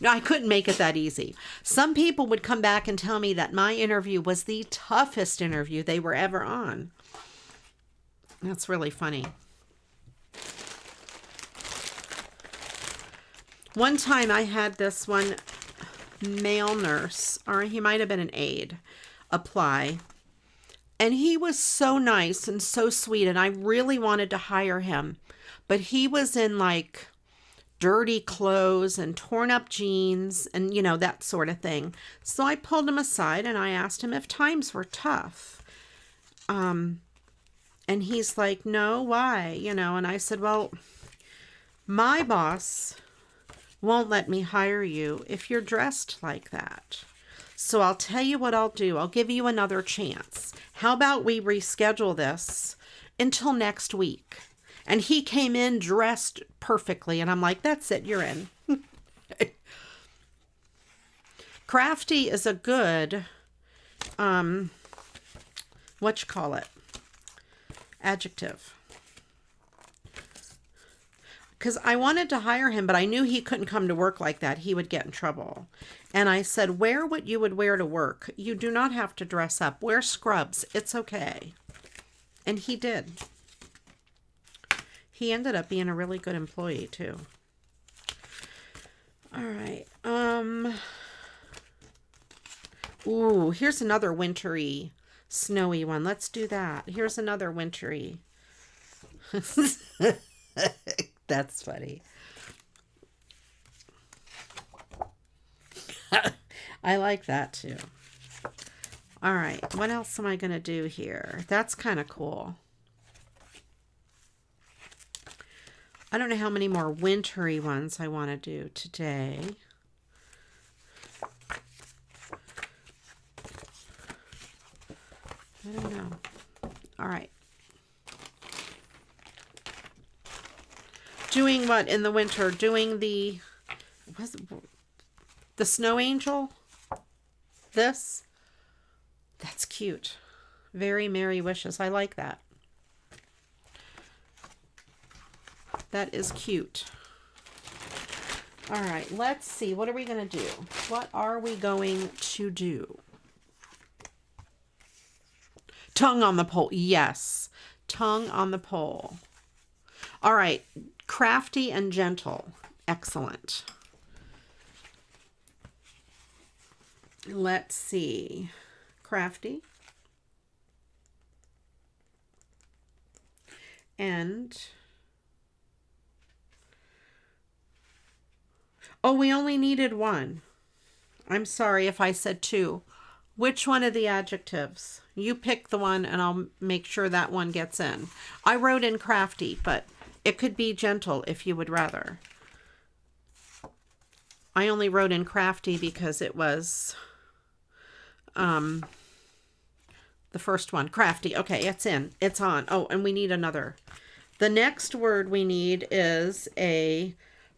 No, I couldn't make it that easy. Some people would come back and tell me that my interview was the toughest interview they were ever on. That's really funny. One time I had this one male nurse, or he might have been an aide, apply. And he was so nice and so sweet, and I really wanted to hire him. But he was in like dirty clothes and torn up jeans and, that sort of thing. So I pulled him aside and I asked him if times were tough. And he's like, no, why? And I said, well, my boss won't let me hire you if you're dressed like that. So I'll tell you what I'll do. I'll give you another chance. How about we reschedule this until next week? And he came in dressed perfectly. And I'm like, that's it. You're in. Crafty is a good, adjective. Because I wanted to hire him, but I knew he couldn't come to work like that. He would get in trouble. And I said, wear what you would wear to work. You do not have to dress up. Wear scrubs. It's okay. And he did. He ended up being a really good employee, too. All right. Ooh, here's another wintry, snowy one. Let's do that. Here's another wintry. That's funny. I like that too. All right. What else am I going to do here? That's kind of cool. I don't know how many more wintry ones I want to do today. I don't know. All right. Doing what in the winter? Doing the snow angel? This? That's cute. Very Merry Wishes. I like that. That is cute. All right, let's see. What are we going to do? What are we going to do? Tongue on the pole. Yes. Tongue on the pole. All right. Crafty and gentle. Excellent. Let's see. Crafty. And... oh, we only needed one. I'm sorry if I said two. Which one of the adjectives? You pick the one and I'll make sure that one gets in. I wrote in crafty, but it could be gentle if you would rather. I only wrote in crafty because it was the first one. Crafty. Okay, it's in. It's on. Oh, and we need another. The next word we need is a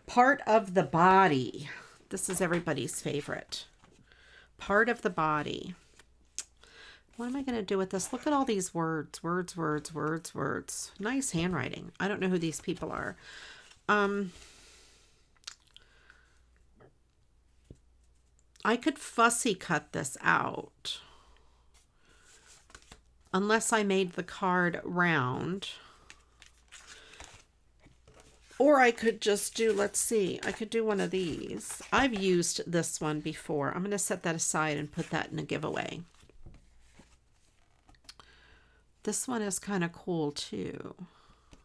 part of the body. This is everybody's favorite. Part of the body. What am I going to do with this? Look at all these words. Words, words, words, words. Nice handwriting. I don't know who these people are. I could fussy cut this out. Unless I made the card round. Or I could just do, let's see, I could do one of these. I've used this one before. I'm going to set that aside and put that in a giveaway. This one is kind of cool too.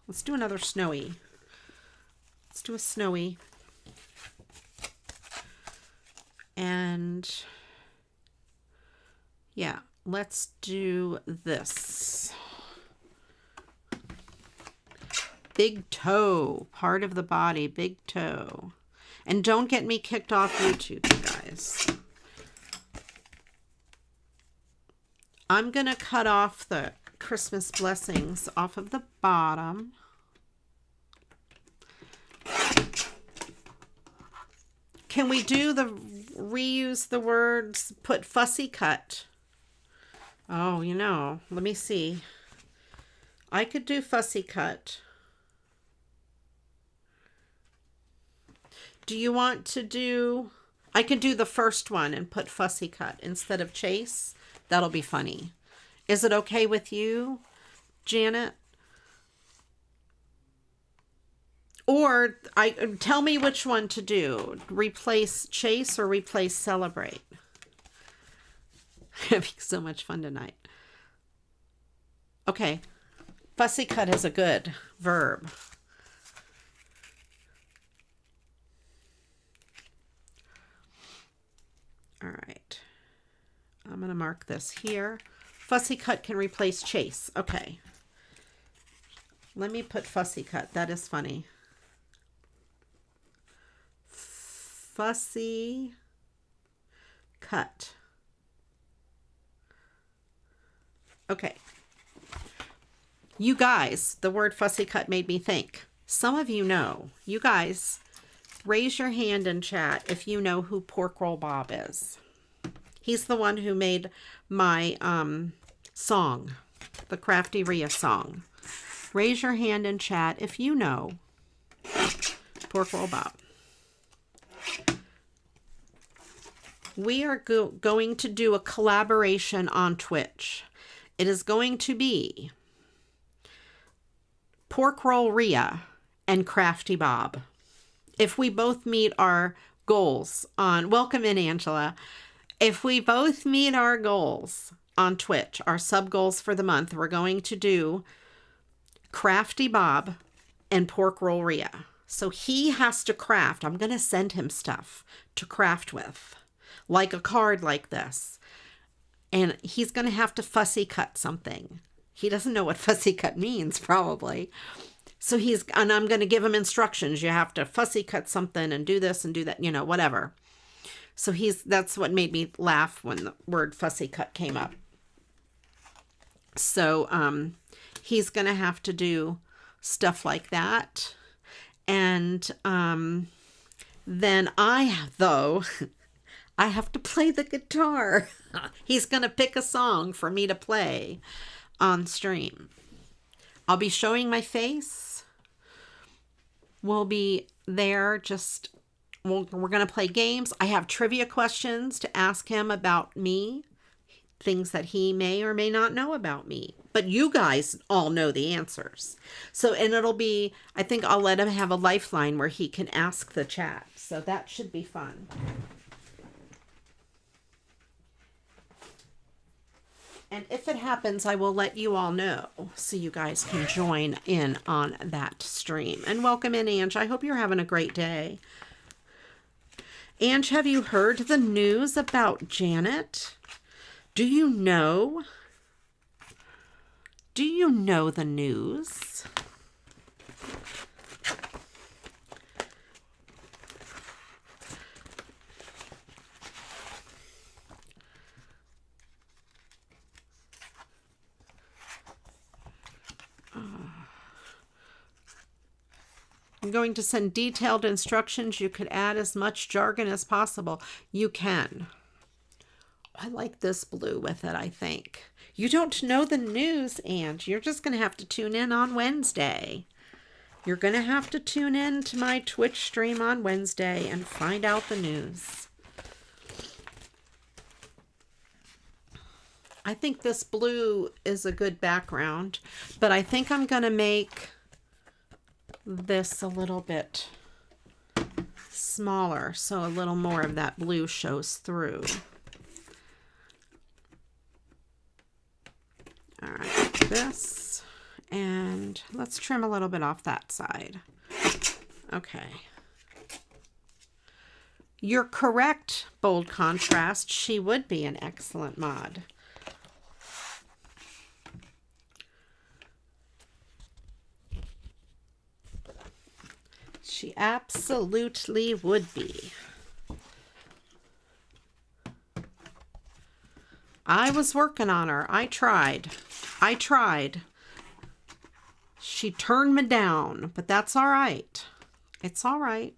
Let's do another snowy. Let's do a snowy. And yeah, let's do this. Big toe, part of the body, big toe. And don't get me kicked off YouTube, you guys. I'm going to cut off the Christmas blessings off of the bottom. Can we do the reuse the words, put fussy cut? Oh, you know, let me see. I could do fussy cut. Do you want to do, I could do the first one and put fussy cut instead of chase. That'll be funny. Is it okay with you, Janet? Or tell me which one to do. Replace chase or replace celebrate. Having so much fun tonight. Okay. Fussy cut is a good verb. All right. I'm going to mark this here. Fussy cut can replace chase. Okay. Let me put fussy cut. That is funny. Fussy cut. Okay. You guys, the word fussy cut made me think. Some of you know. You guys, raise your hand in chat if you know who Pork Roll Bob is. He's the one who made my song, the CraftyRia song. Raise your hand in chat if you know Pork Roll Bob. We are going to do a collaboration on Twitch. It is going to be PorkRollRia and Crafty Bob. If we both meet our goals on, welcome in Angela. If we both meet our goals on Twitch, our sub goals for the month, we're going to do Crafty Bob and PorkRollRia. So he has to craft. I'm going to send him stuff to craft with, like a card like this. And he's going to have to fussy cut something. He doesn't know what fussy cut means, probably. So and I'm going to give him instructions. You have to fussy cut something and do this and do that, you know, whatever. So that's what made me laugh when the word fussy cut came up. So he's going to have to do stuff like that. And then I have to play the guitar. He's going to pick a song for me to play on stream. I'll be showing my face. We'll be there we're going to play games. I have trivia questions to ask him about me. Things that he may or may not know about me. But you guys all know the answers. So, and it'll be, I think I'll let him have a lifeline where he can ask the chat. So that should be fun. And if it happens, I will let you all know so you guys can join in on that stream. And welcome in, Ange. I hope you're having a great day. Ange, have you heard the news about Janet? Do you know? Do you know the news? I'm going to send detailed instructions. You could add as much jargon as possible. You can. I like this blue with it, I think. You don't know the news, and you're just going to have to tune in on Wednesday. You're going to have to tune in to my Twitch stream on Wednesday and find out the news. I think this blue is a good background, but I think I'm going to make this a little bit smaller so a little more of that blue shows through. All right, this, and let's trim a little bit off that side. Okay. You're correct, Bold Contrast. She would be an excellent mod. She absolutely would be. I was working on her. I tried. She turned me down, but that's all right. It's all right.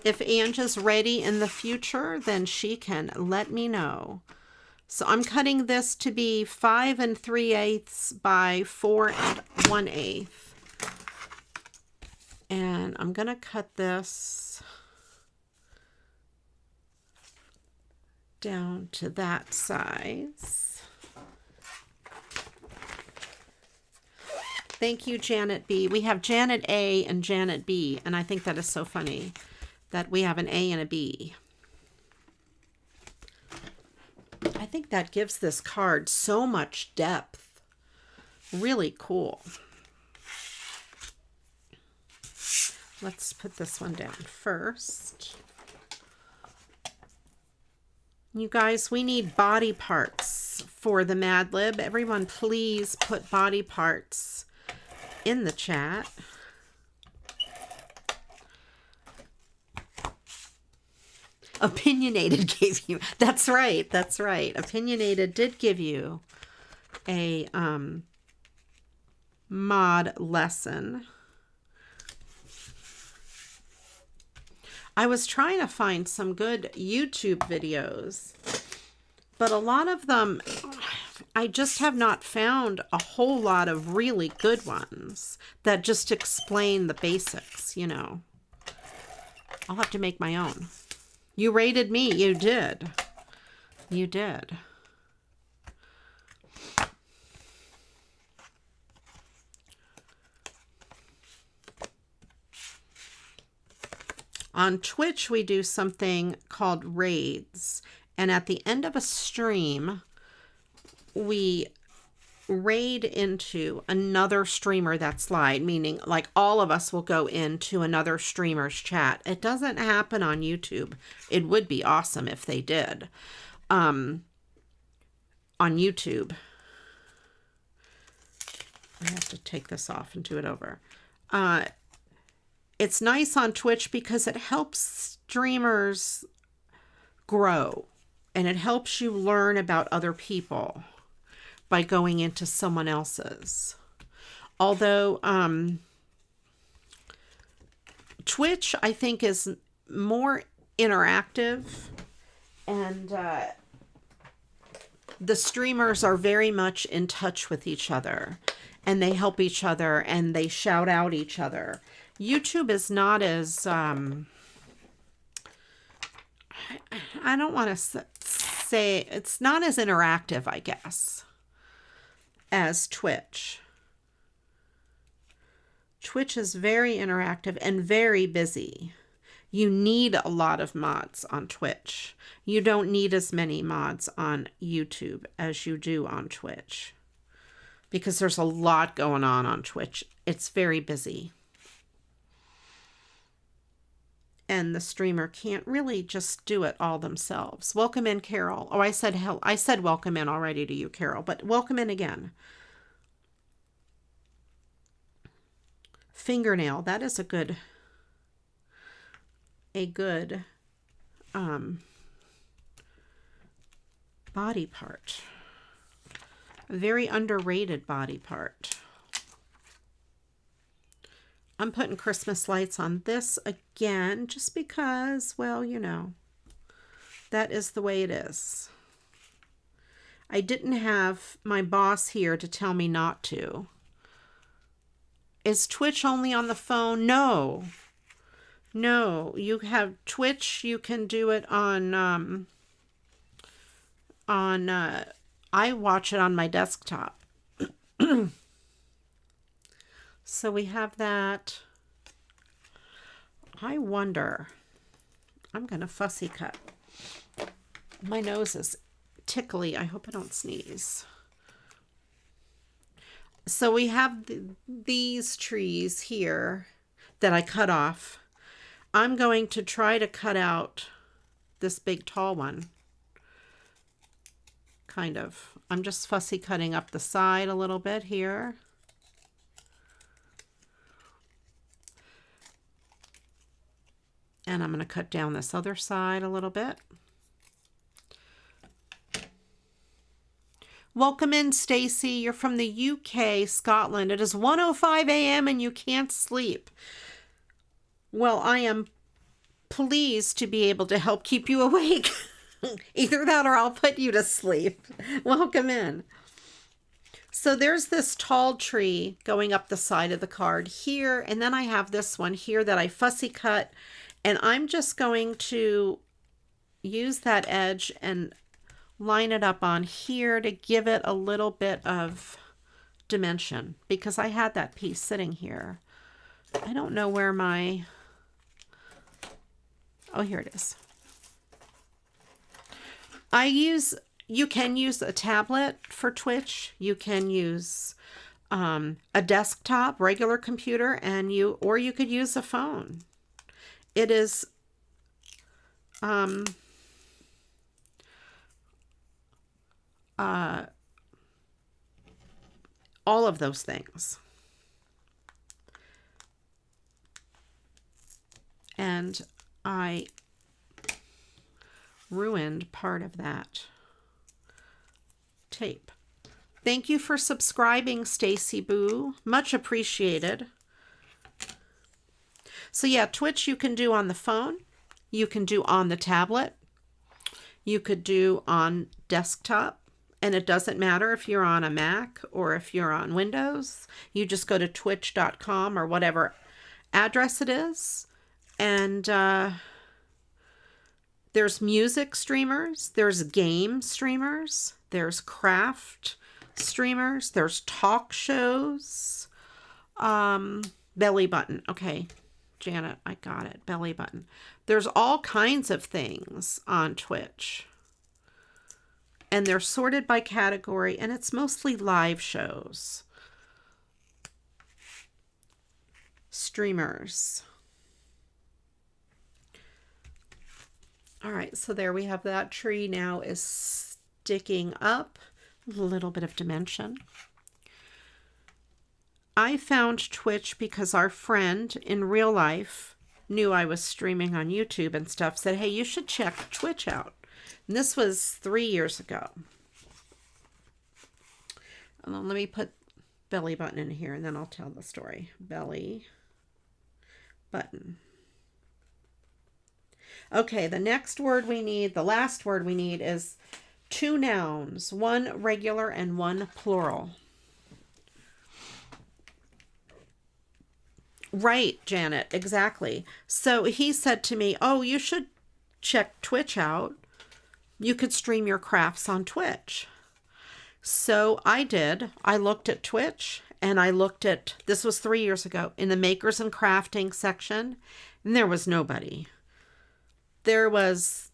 If Angie's ready in the future, then she can let me know. So I'm cutting this to be 5 3/8 by 4 1/8. And I'm going to cut this down to that size. Thank you, Janet B. We have Janet A and Janet B, and I think that is so funny that we have an A and a B. I think that gives this card so much depth. Really cool. Let's put this one down first. You guys, we need body parts for the Mad Lib. Everyone, please put body parts in the chat. Opinionated gave you, that's right, that's right. Opinionated did give you a mod lesson. I was trying to find some good YouTube videos, but a lot of them, I just have not found a whole lot of really good ones that just explain the basics, you know. I'll have to make my own. You rated me. You did. You did. On Twitch, we do something called raids. And at the end of a stream, we raid into another streamer that's live, meaning like all of us will go into another streamer's chat. It doesn't happen on YouTube. It would be awesome if they did. On YouTube. I have to take this off and do it over. It's nice on Twitch because it helps streamers grow and it helps you learn about other people by going into someone else's. Although Twitch, I think, is more interactive and the streamers are very much in touch with each other and they help each other and they shout out each other. YouTube is not as, I don't want to say, it's not as interactive, I guess, as Twitch. Twitch is very interactive and very busy. You need a lot of mods on Twitch. You don't need as many mods on YouTube as you do on Twitch because there's a lot going on Twitch. It's very busy. And the streamer can't really just do it all themselves. Welcome in, Carol. Oh, I said welcome in already to you, Carol, but welcome in again. Fingernail, that is a good body part. A very underrated body part. I'm putting Christmas lights on this again just because, well, you know, that is the way it is. I didn't have my boss here to tell me not to. Is Twitch only on the phone? No. No, you have Twitch. You can do it on I watch it on my desktop. So we have that. I wonder, I'm going to fussy cut. My nose is tickly. I hope I don't sneeze. So we have these trees here that I cut off. I'm going to try to cut out this big tall one. Kind of. I'm just fussy cutting up the side a little bit here. And I'm going to cut down this other side a little bit. Welcome in, Stacy. You're from the UK, Scotland. It is 1:05 a.m. and you can't sleep. Well, I am pleased to be able to help keep you awake. Either that or I'll put you to sleep. Welcome in. So there's this tall tree going up the side of the card here, and then I have this one here that I fussy cut, and I'm just going to use that edge and line it up on here to give it a little bit of dimension, because I had that piece sitting here. I don't know where my... Oh, here it is. You can use a tablet for Twitch. You can use a desktop, regular computer, or you could use a phone. It is all of those things. And I ruined part of that tape. Thank you for subscribing, Stacy Boo. Much appreciated. So yeah, Twitch you can do on the phone. You can do on the tablet. You could do on desktop. And it doesn't matter if you're on a Mac or if you're on Windows. You just go to twitch.com or whatever address it is. And there's music streamers. There's game streamers. There's craft streamers. There's talk shows. Belly button. Okay, Janet, I got it. Belly button. There's all kinds of things on Twitch. And they're sorted by category, and it's mostly live shows. Streamers. All right, so there we have that tree now is sticking up. A little bit of dimension. I found Twitch because our friend in real life knew I was streaming on YouTube and stuff, said, hey, you should check Twitch out. And this was 3 years ago. And then let me put belly button in here and then I'll tell the story. Belly button. Okay, the next word we need, the last word we need is 2 nouns, 1 regular and 1 plural. Right, Janet, exactly. So he said to me, oh, you should check Twitch out. You could stream your crafts on Twitch. So I did. I looked at Twitch and I looked at, this was 3 years ago, in the makers and crafting section, and there was nobody. There was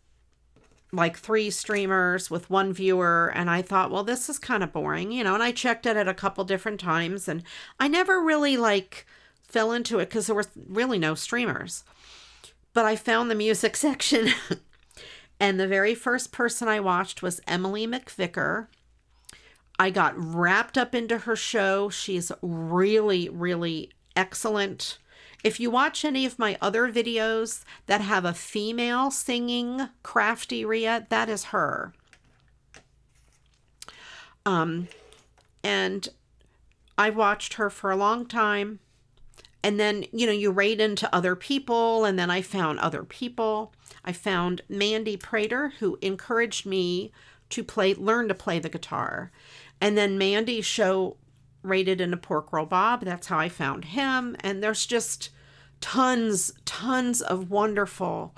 like 3 streamers with 1 viewer, and I thought, well, this is kind of boring, you know, and I checked it at a couple different times, and I never really fell into it because there were really no streamers. But I found the music section. And the very first person I watched was Emily McVicker. I got wrapped up into her show. She's really, really excellent. If you watch any of my other videos that have a female singing CraftyRia, that is her. And I watched her for a long time. And then, you know, you rate into other people, and then I found other people. I found Mandy Prater, who encouraged me to learn to play the guitar. And then Mandy rated into Pork Roll Bob. That's how I found him. And there's just tons of wonderful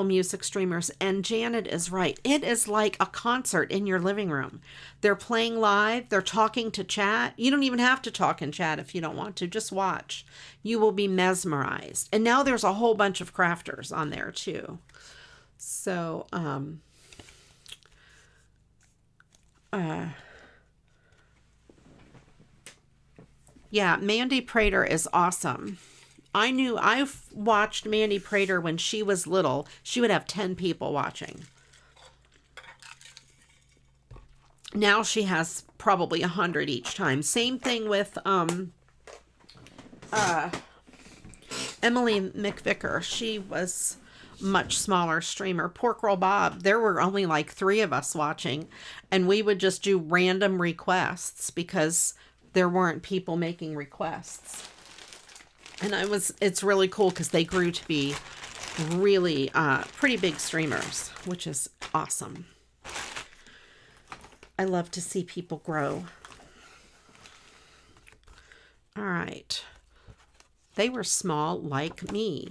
music streamers. And Janet is right. It is like a concert in your living room. They're playing live. They're talking to chat. You don't even have to talk in chat if you don't want to. Just watch. You will be mesmerized. And now there's a whole bunch of crafters on there too. So, yeah, Mandy Prater is awesome. I've watched Mandy Prater when she was little. She would have 10 people watching. Now she has probably 100 each time. Same thing with Emily McVicker. She was much smaller streamer. Pork Roll Bob, there were only like 3 of us watching, and we would just do random requests because there weren't people making requests. And it's really cool because they grew to be really pretty big streamers, which is awesome. I love to see people grow. All right. They were small like me.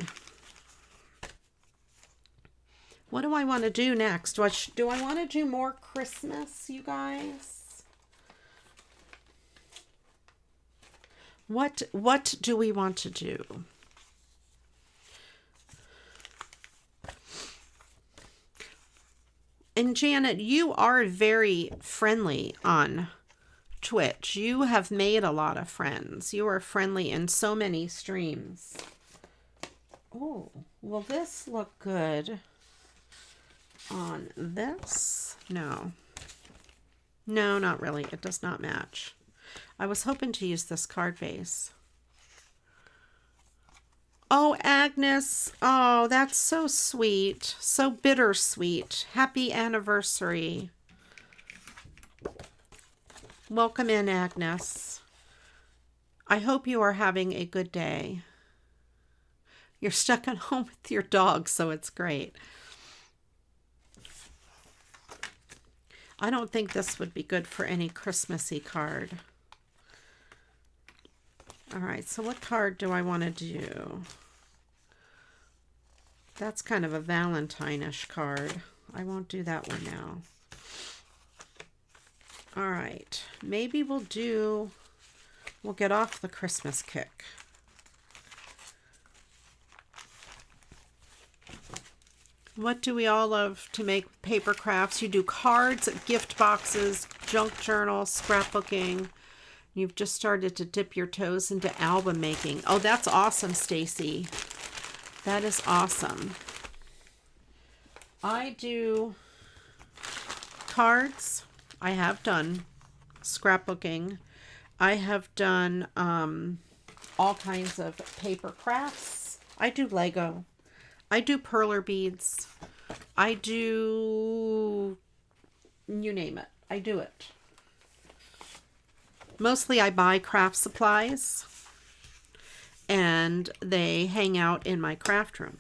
What do I want to do next? Do I want to do more Christmas, you guys? What do we want to do? And Janet, you are very friendly on Twitch. You have made a lot of friends. You are friendly in so many streams. Oh, will this look good on this? No. No, not really. It does not match. I was hoping to use this card base. Oh, Agnes. Oh, that's so sweet. So bittersweet. Happy anniversary. Welcome in, Agnes. I hope you are having a good day. You're stuck at home with your dog, so it's great. I don't think this would be good for any Christmassy card. All right, so what card do I want to do? That's kind of a Valentine-ish card. I won't do that one now. All right, maybe we'll get off the Christmas kick. What do we all love to make paper crafts? You do cards, gift boxes, junk journals, scrapbooking. You've just started to dip your toes into album making. Oh, that's awesome, Stacy. That is awesome. I do cards. I have done scrapbooking. I have done all kinds of paper crafts. I do Lego. I do perler beads. I do, you name it. I do it. Mostly I buy craft supplies and they hang out in my craft room.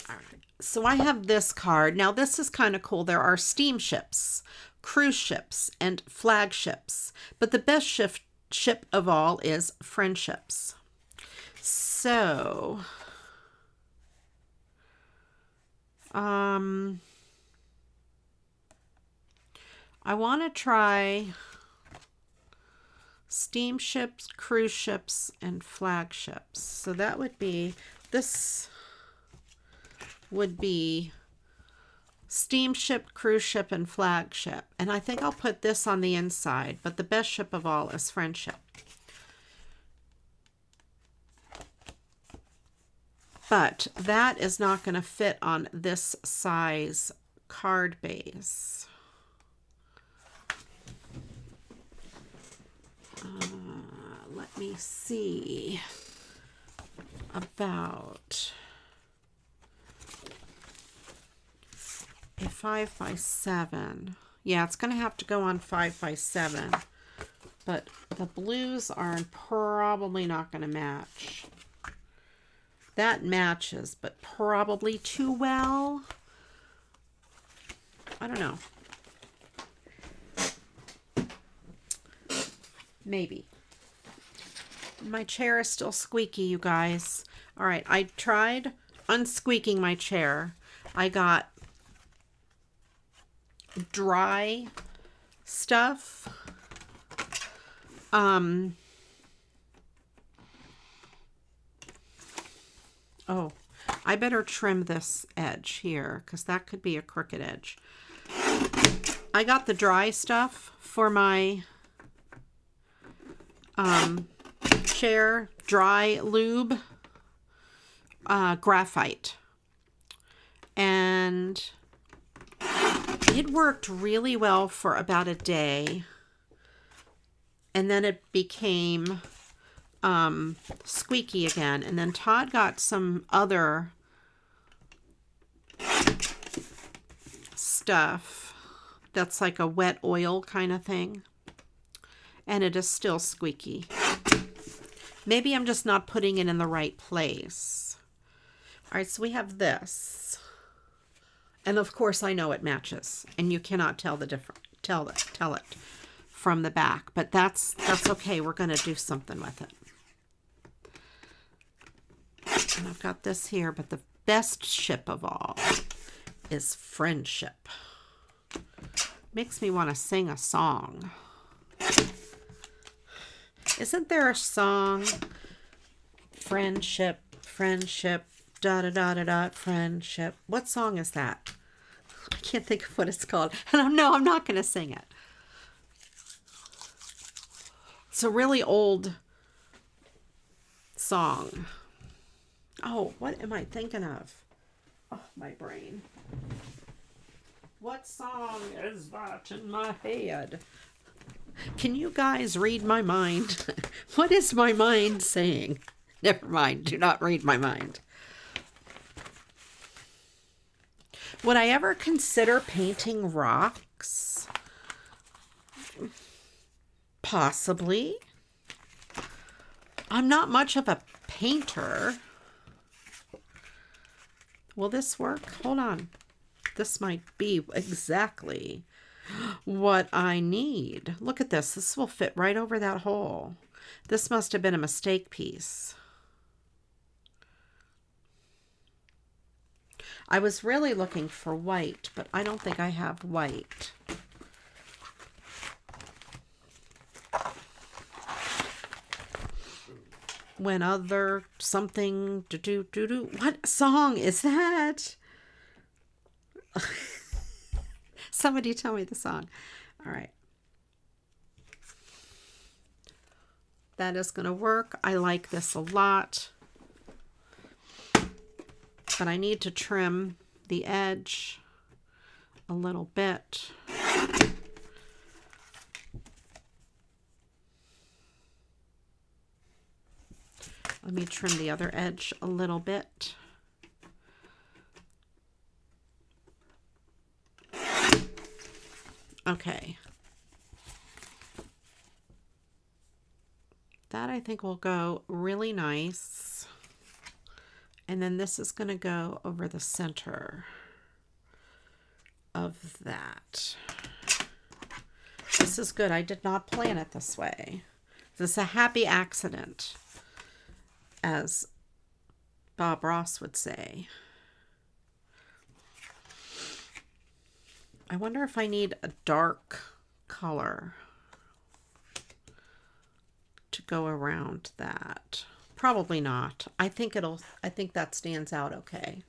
All right. So I have this card. Now this is kind of cool. There are steamships, cruise ships, and flagships. But the best ship of all is friendships. So, I want to try steamships, cruise ships, and flagships. So that would be, this would be steamship, cruise ship, and flagship. And I think I'll put this on the inside, but the best ship of all is friendship. But that is not going to fit on this size card base. Let me see. About a 5 by 7. Yeah, it's going to have to go on 5 by 7. but the blues are probably not going to match. That matches, but probably too well. I don't know. Maybe. My chair is still squeaky, you guys. All right, I tried unsqueaking my chair. I got dry stuff. Oh, I better trim this edge here because that could be a crooked edge. I got the dry stuff for my chair, dry lube, graphite. And it worked really well for about a day. And then it became squeaky again. And then Todd got some other stuff that's like a wet oil kind of thing. And it is still squeaky. Maybe I'm just not putting it in the right place. All right, so we have this. And of course I know it matches. And you cannot tell the difference, tell it from the back. But that's okay. We're going to do something with it. And I've got this here, but the best ship of all is friendship. Makes me want to sing a song. Isn't there a song? Friendship, friendship, da da da da da, friendship. What song is that? I can't think of what it's called. And I'm not going to sing it. It's a really old song. Oh, what am I thinking of? Oh, my brain. What song is that in my head? Can you guys read my mind? What is my mind saying? Never mind. Do not read my mind. Would I ever consider painting rocks? Possibly. I'm not much of a painter. Will this work? Hold on. This might be exactly what I need. Look at this. This will fit right over that hole. This must have been a mistake piece. I was really looking for white, but I don't think I have white. When other something do. What song is that? Somebody tell me the song. All right. That is going to work. I like this a lot. But I need to trim the edge a little bit. Let me trim the other edge a little bit. Okay. That I think will go really nice. And then this is going to go over the center of that. This is good. I did not plan it this way. This is a happy accident, as Bob Ross would say. I wonder if I need a dark color to go around that. Probably not. I think that stands out okay.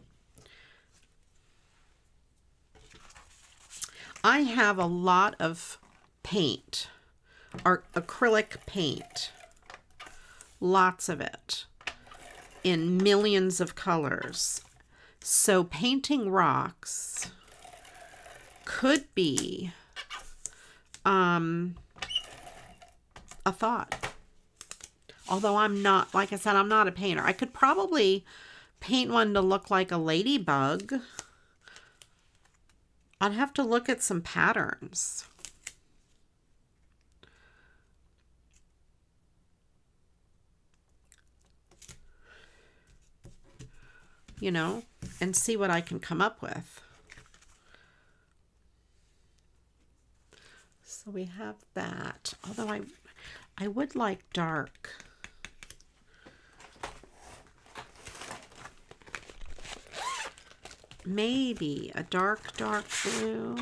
I have a lot of paint, or acrylic paint. Lots of it in millions of colors. So painting rocks could be a thought. Although I'm not, like I said, I'm not a painter. I could probably paint one to look like a ladybug. I'd have to look at some patterns. you know, and see what I can come up with. So we have that, although I would like dark. Maybe a dark blue.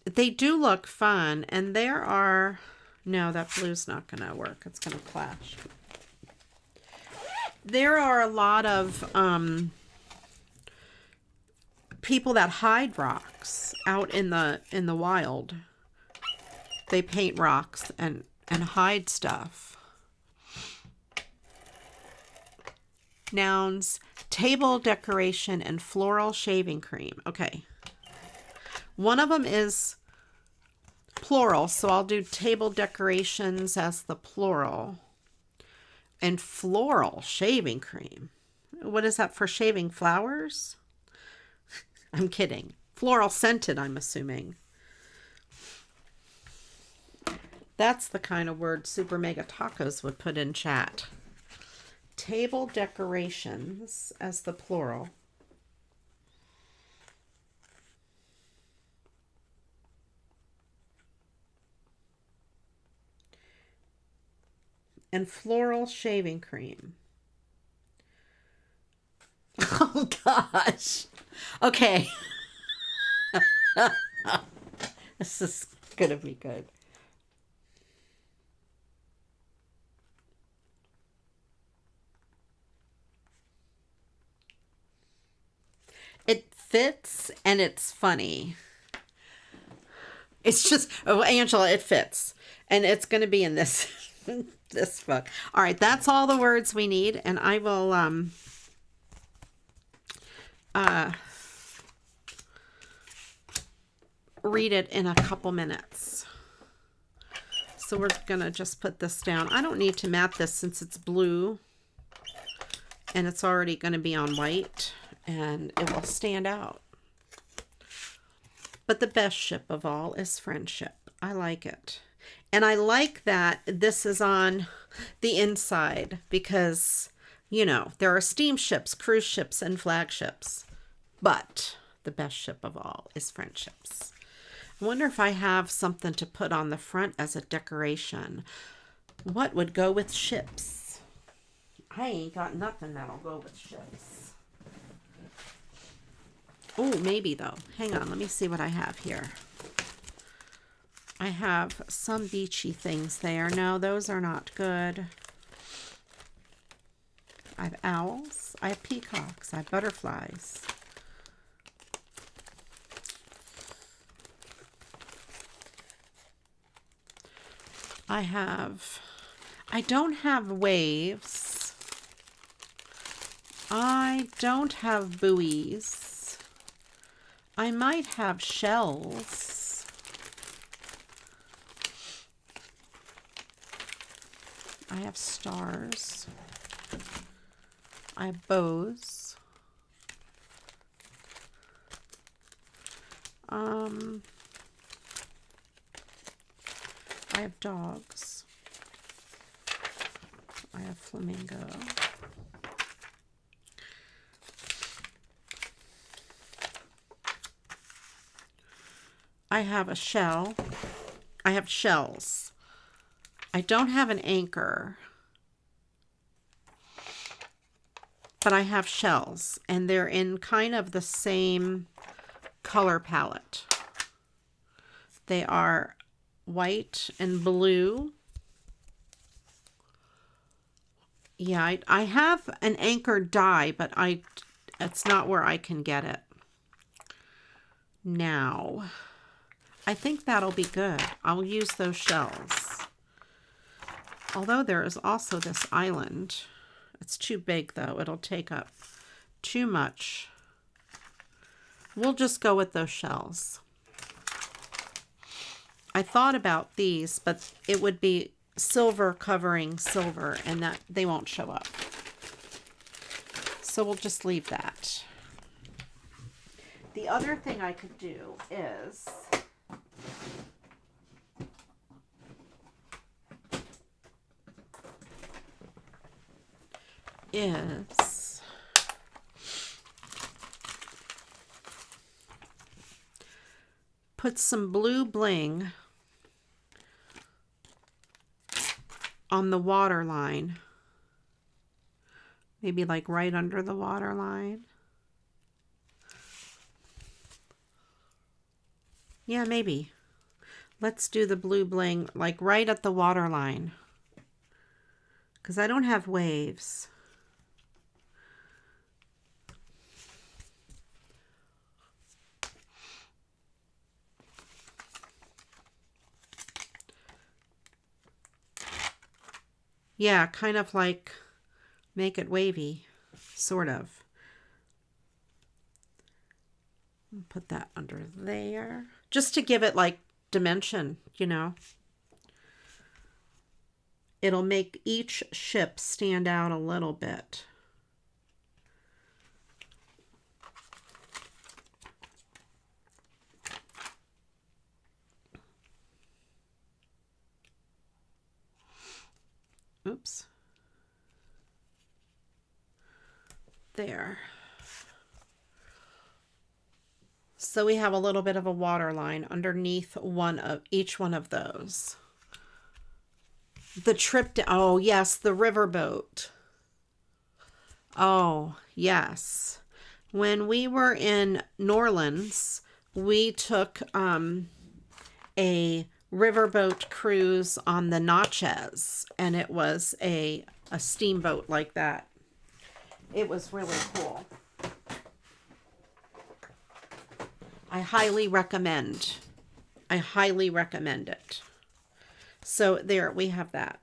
They do look fun, and there are, no, that blue's not going to work. It's going to clash. There are a lot of people that hide rocks out in the wild. They paint rocks and hide stuff. Nouns, table decoration, and floral shaving cream. Okay. One of them is plural, so I'll do table decorations as the plural. And floral shaving cream. What is that, for shaving flowers? I'm kidding. Floral scented, I'm assuming. That's the kind of word SuperMegaTacos would put in chat. Table decorations as the plural. And floral shaving cream. Oh gosh. Okay. This is gonna be good. It fits and it's funny. It's just, oh, Angela, it fits. And it's going to be in this this book. All right, that's all the words we need, and I will read it in a couple minutes. So we're going to just put this down. I don't need to mat this since it's blue and it's already going to be on white, and it will stand out. But the best ship of all is friendship. I like it. And I like that this is on the inside because, you know, there are steamships, cruise ships, and flagships. But the best ship of all is friendships. I wonder if I have something to put on the front as a decoration. What would go with ships? I ain't got nothing that'll go with ships. Oh, maybe though. Hang on, let me see what I have here. I have some beachy things there. No, those are not good. I have owls. I have peacocks. I have butterflies. I don't have waves. I don't have buoys. I might have shells. I have stars. I have bows. I have dogs. I have flamingo. I have a shell. I have shells. I don't have an anchor, but I have shells, and they're in kind of the same color palette. They are white and blue. Yeah, I have an anchor die, but it's not where I can get it. Now, I think that'll be good. I'll use those shells. Although there is also this island. It's too big though. It'll take up too much. We'll just go with those shells. I thought about these, but it would be silver covering silver, and that they won't show up. So we'll just leave that. The other thing I could do is is put some blue bling on the water line. Maybe like right under the water line. Yeah, maybe. Let's do the blue bling like right at the water line. Because I don't have waves. Yeah, kind of like make it wavy, sort of. Put that under there. Just to give it like dimension, you know. It'll make each ship stand out a little bit. Oops. There. So we have a little bit of a water line underneath each one of those. The trip to, oh yes, the riverboat. Oh, yes. When we were in New Orleans, we took a riverboat cruise on the Natchez, and it was a steamboat like that. It was really cool. I highly recommend. I highly recommend it. So there, we have that.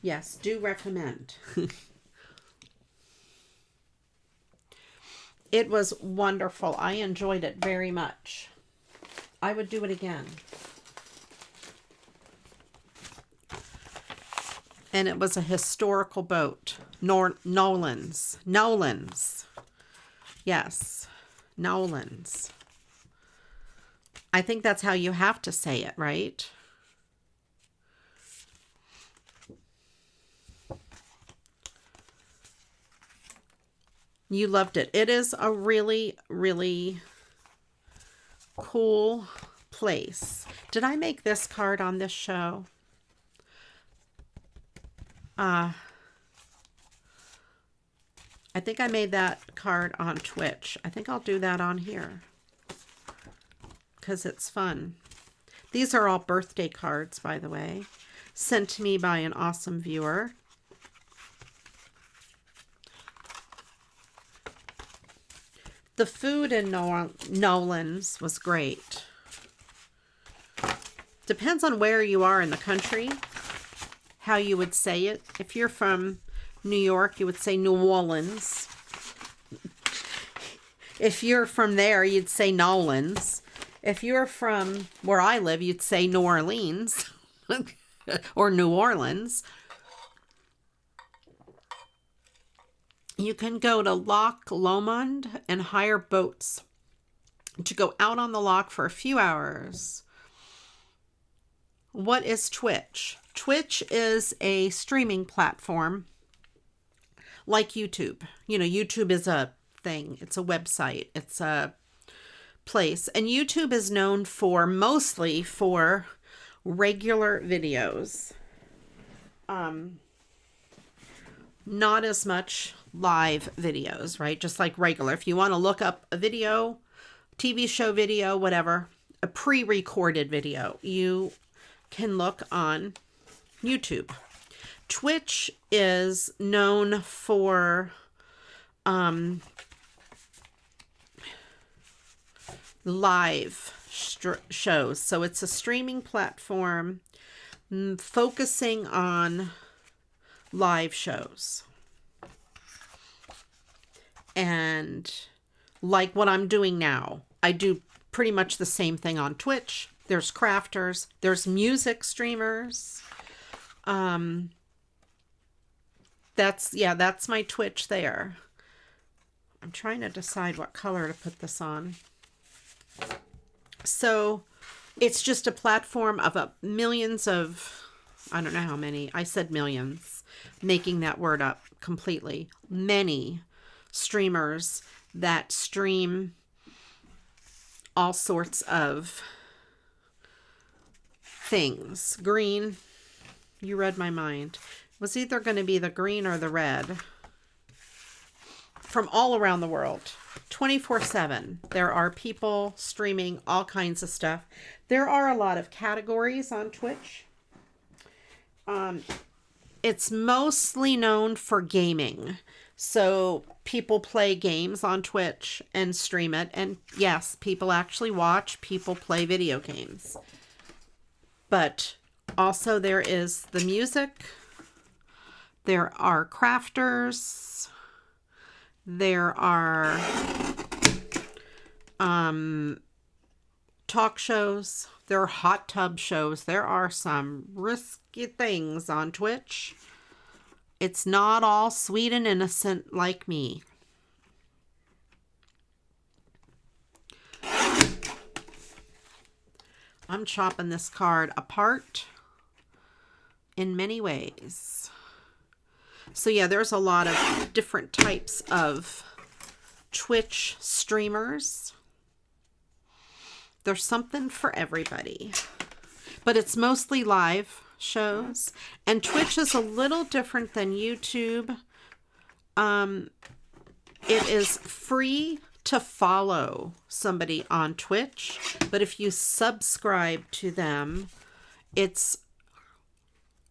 Yes, do recommend. It was wonderful. I enjoyed it very much. I would do it again. And it was a historical boat. Nolans. Yes. Nolans. I think that's how you have to say it, right? You loved it. It is a really, really cool place. Did I make this card on this show? I think I made that card on Twitch. I think I'll do that on here because it's fun. These are all birthday cards, by the way, sent to me by an awesome viewer. The food in Nolans was great. Depends on where you are in the country, how you would say it. If you're from New York, you would say New Orleans. If you're from there, you'd say Nolans. If you're from where I live, you'd say New Orleans or New Orleans. You can go to Loch Lomond and hire boats to go out on the loch for a few hours. What is Twitch? Twitch is a streaming platform like YouTube. You know, YouTube is a thing. It's a website. It's a place. And YouTube is known for mostly for regular videos. Not as much live videos, right? Just like regular. If you want to look up a video, TV show video, whatever, a pre-recorded video, you can look on YouTube. Twitch is known for live shows. So it's a streaming platform focusing on live shows. And like what I'm doing now, I do pretty much the same thing on Twitch. There's crafters, there's music streamers. That's my Twitch there. I'm trying to decide what color to put this on. So it's just a platform of millions of, I don't know how many, I said millions. making that word up completely. Many streamers that stream all sorts of things. Green, you read my mind. It was either going to be the green or the red. From all around the world. 24/7. There are people streaming all kinds of stuff. There are a lot of categories on Twitch. It's mostly known for gaming. So people play games on Twitch and stream it. And yes, people actually watch people play video games. But also there is the music. There are crafters. There are talk shows. There are hot tub shows. There are some risky things on Twitch. It's not all sweet and innocent like me. I'm chopping this card apart in many ways. So yeah, there's a lot of different types of Twitch streamers. There's something for everybody. But it's mostly live shows. And Twitch is a little different than YouTube. It is free to follow somebody on Twitch. But if you subscribe to them, it's,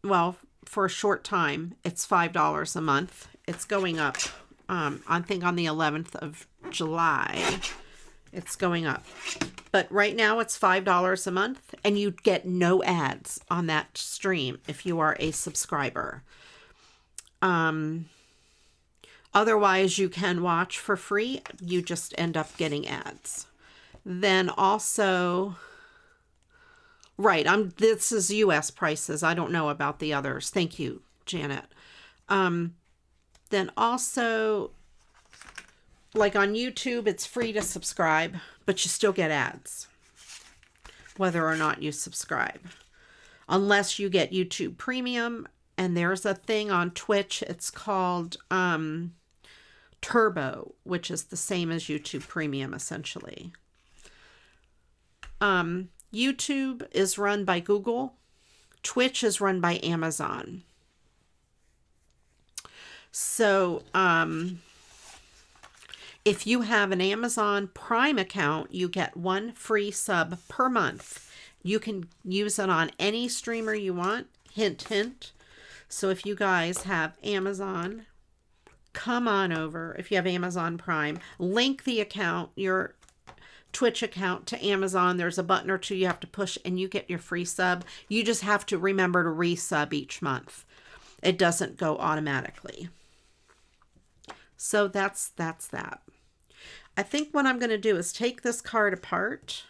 well, for a short time, it's $5 a month. It's going up. I think on the 11th of July, it's going up. But right now it's $5 a month, and you get no ads on that stream if you are a subscriber. Otherwise, you can watch for free. You just end up getting ads. Then also, right, this is US prices. I don't know about the others. Thank you, Janet. Then also, like on YouTube, it's free to subscribe, but you still get ads, whether or not you subscribe. Unless you get YouTube Premium, and there's a thing on Twitch, it's called Turbo, which is the same as YouTube Premium, essentially. YouTube is run by Google. Twitch is run by Amazon. So, if you have an Amazon Prime account, you get 1 free sub per month. You can use it on any streamer you want. Hint, hint. So if you guys have Amazon, come on over. If you have Amazon Prime, link the account, your Twitch account, to Amazon. There's a button or two you have to push and you get your free sub. You just have to remember to resub each month. It doesn't go automatically. So that's that. I think what I'm going to do is take this card apart.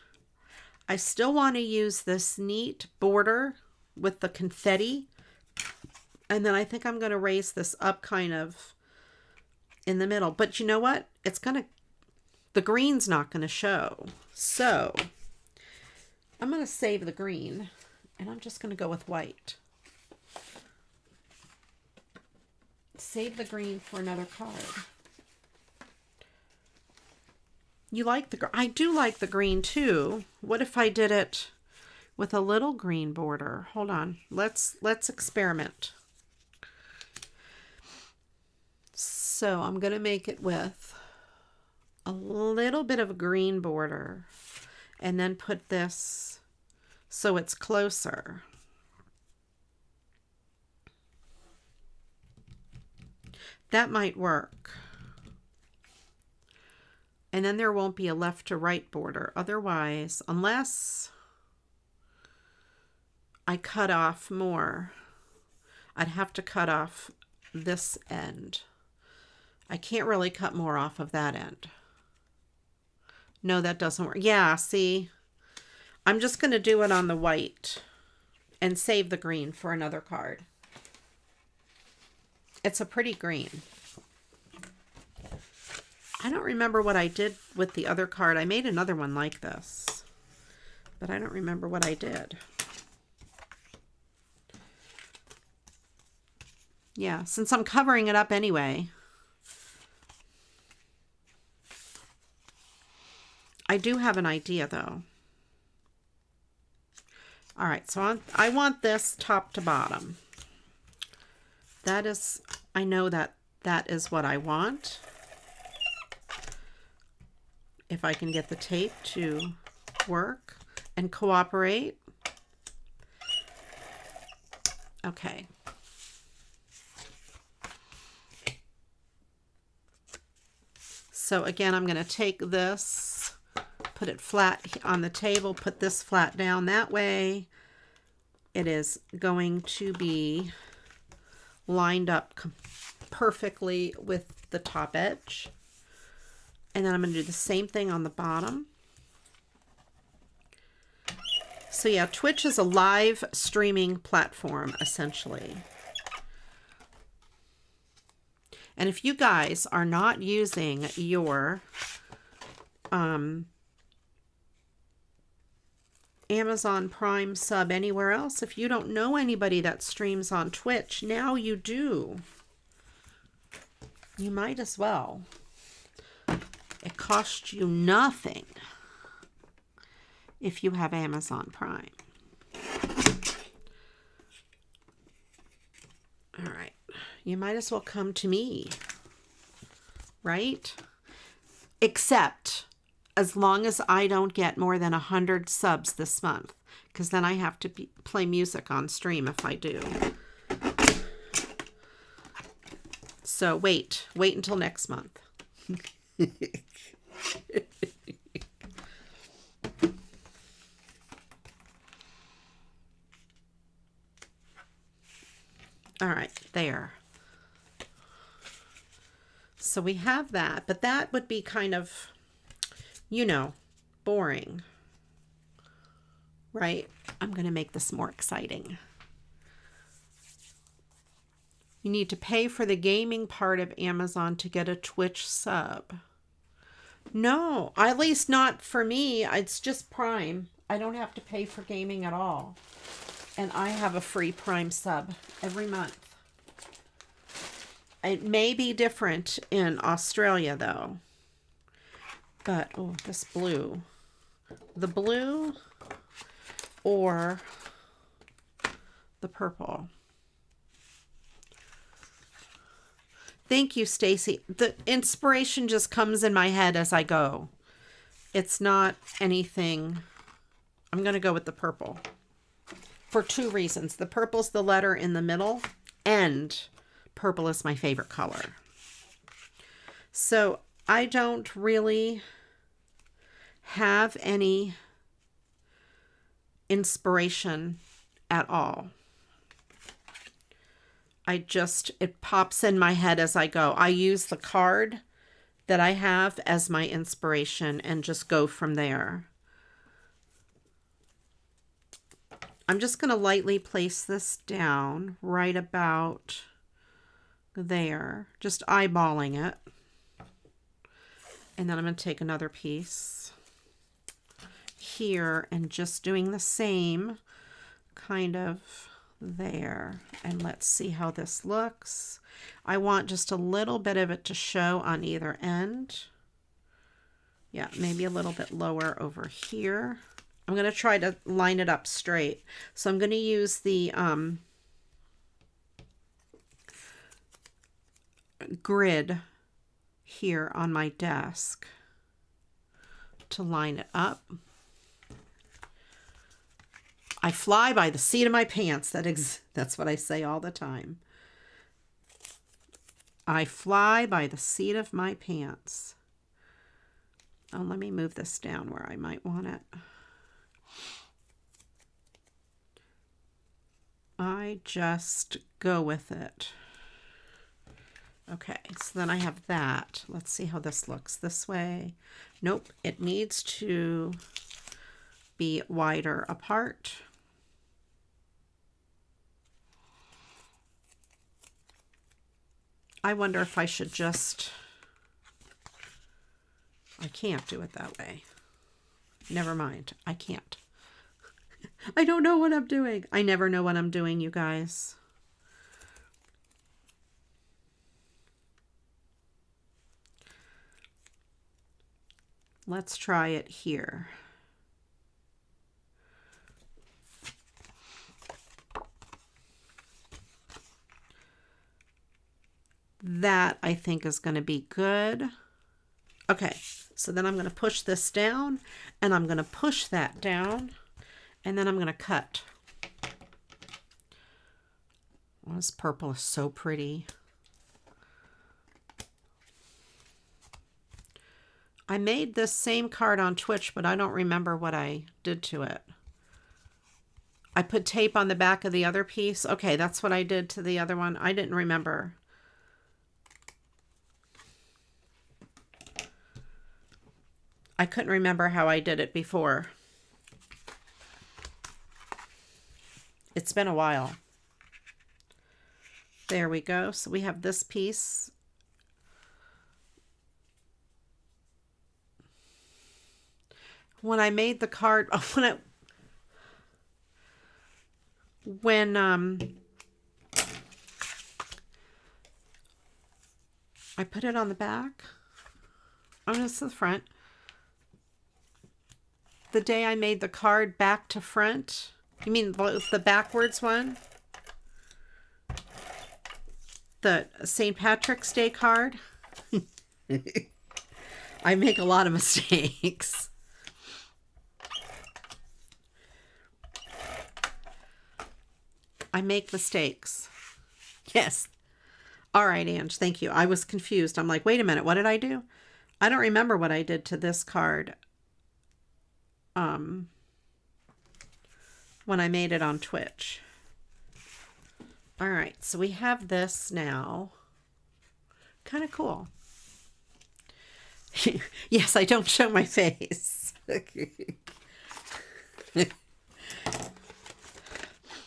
I still want to use this neat border with the confetti. And then I think I'm going to raise this up kind of in the middle. But you know what? The green's not going to show. So I'm going to save the green. And I'm just going to go with white. Save the green for another card. You like the, I do like the green too. What if I did it with a little green border? Hold on. Let's experiment. So I'm going to make it with a little bit of a green border and then put this so it's closer. That might work. And then there won't be a left to right border. Otherwise, unless I cut off more, I'd have to cut off this end. I can't really cut more off of that end. No, that doesn't work. Yeah, see? I'm just going to do it on the white and save the green for another card. It's a pretty green. I don't remember what I did with the other card. I made another one like this, but I don't remember what I did. Yeah, since I'm covering it up anyway. I do have an idea though. All right, so I want this top to bottom. That is, I know that is what I want. If I can get the tape to work and cooperate. Okay. So again, I'm going to take this, put it flat on the table, put this flat down. That way it is going to be lined up perfectly with the top edge. And then I'm going to do the same thing on the bottom. So yeah, Twitch is a live streaming platform, essentially. And if you guys are not using your Amazon Prime sub anywhere else, if you don't know anybody that streams on Twitch, now you do. You might as well. It costs you nothing if you have Amazon Prime. All right. You might as well come to me, right? Except as long as I don't get more than 100 subs this month, because then I have to play music on stream if I do. So wait until next month. All right, there. So we have that, but that would be kind of, you know, boring, right? I'm going to make this more exciting. You need to pay for the gaming part of Amazon to get a Twitch sub. No, at least not for me. It's just Prime. I don't have to pay for gaming at all. And I have a free Prime sub every month. It may be different in Australia though. But, oh, this blue. The blue or the purple. Thank you, Stacy. The inspiration just comes in my head as I go. It's not anything. I'm going to go with the purple for two reasons. The purple's the letter in the middle, and purple is my favorite color. So I don't really have any inspiration at all. It pops in my head as I go. I use the card that I have as my inspiration and just go from there. I'm just going to lightly place this down right about there, just eyeballing it. And then I'm going to take another piece here and just doing the same kind of there. And let's see how this looks. I want just a little bit of it to show on either end. Yeah, maybe a little bit lower over here. I'm going to try to line it up straight. So I'm going to use the grid here on my desk to line it up. I fly by the seat of my pants. That's what I say all the time. I fly by the seat of my pants. Oh, let me move this down where I might want it. I just go with it. Okay, so then I have that. Let's see how this looks this way. Nope, it needs to be wider apart. I wonder if I should just... I can't do it that way. Never mind, I can't. I don't know what I'm doing. I never know what I'm doing, you guys. Let's try it here. That I think is going to be good. Okay, so then I'm going to push this down, and I'm going to push that down, and then I'm going to cut. Oh, this purple is so pretty. I made this same card on Twitch, but I don't remember what I did to it. I put tape on the back of the other piece. Okay, that's what I did to the other one. I didn't remember. I couldn't remember how I did it before. It's been a while. There we go. So we have this piece. When I made the card, when I put it on the back, oh, this is the front. The day I made the card back to front, you mean the backwards one? The St. Patrick's Day card? I make a lot of mistakes. I make mistakes. Yes. All right, Ange, thank you. I was confused. I'm like, wait a minute, what did I do? I don't remember what I did to this card when I made it on Twitch. All right, so we have this now. Kind of cool. Yes, I don't show my face.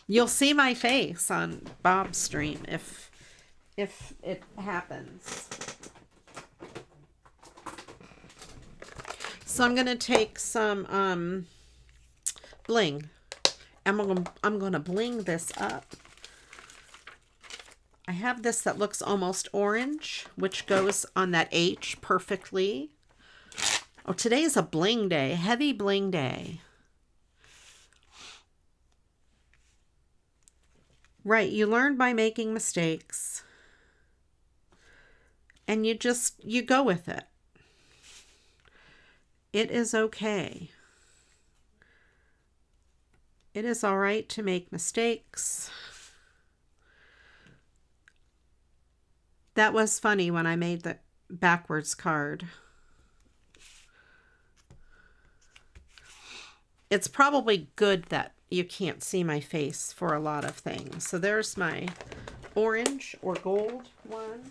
You'll see my face on Bob's stream if it happens. So I'm gonna take some bling. I'm gonna bling this up. I have this that looks almost orange, which goes on that H perfectly. Oh, today is a bling day, heavy bling day. Right, you learn by making mistakes. And you go with it. It is okay. It is all right to make mistakes. That was funny when I made the backwards card. It's probably good that you can't see my face for a lot of things. So there's my orange or gold one.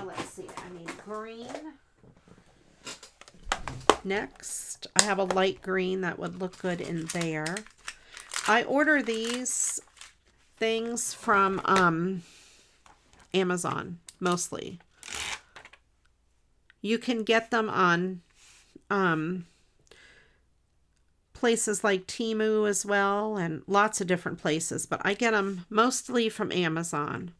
Let's see, I need green. Next, I have a light green that would look good in there. I order these things from Amazon, mostly. You can get them on places like Temu as well, and lots of different places, but I get them mostly from Amazon.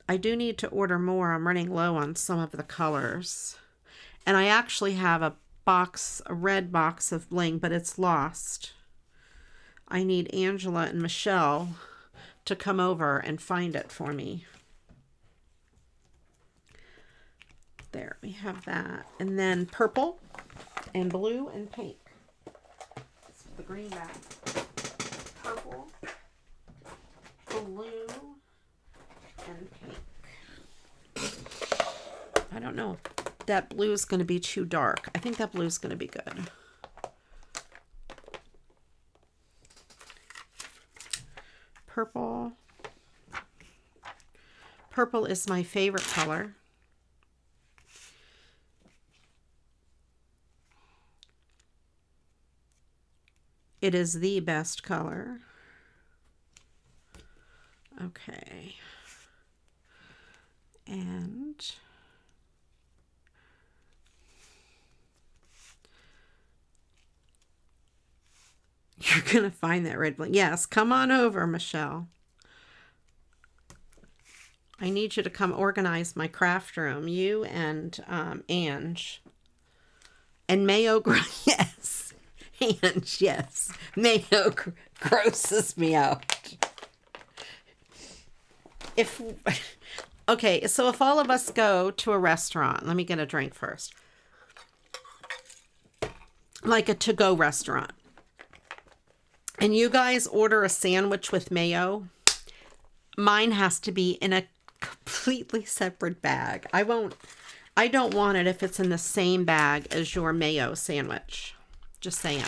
I do need to order more. I'm running low on some of the colors. And I actually have a red box of bling, but it's lost. I need Angela and Michelle to come over and find it for me. There, we have that. And then purple and blue and pink. This is the green back. Purple, blue, and pink. I don't know if that blue is going to be too dark. I think that blue is going to be good. Purple. Purple is my favorite color. It is the best color. Okay. And you're going to find that red bling. Yes, come on over, Michelle. I need you to come organize my craft room. You and Ange. And Mayo, yes. Ange, yes. Mayo grosses me out. Okay, so if all of us go to a restaurant, let me get a drink first. Like a to-go restaurant. And you guys order a sandwich with mayo, mine has to be in a completely separate bag. I don't want it if it's in the same bag as your mayo sandwich. Just saying.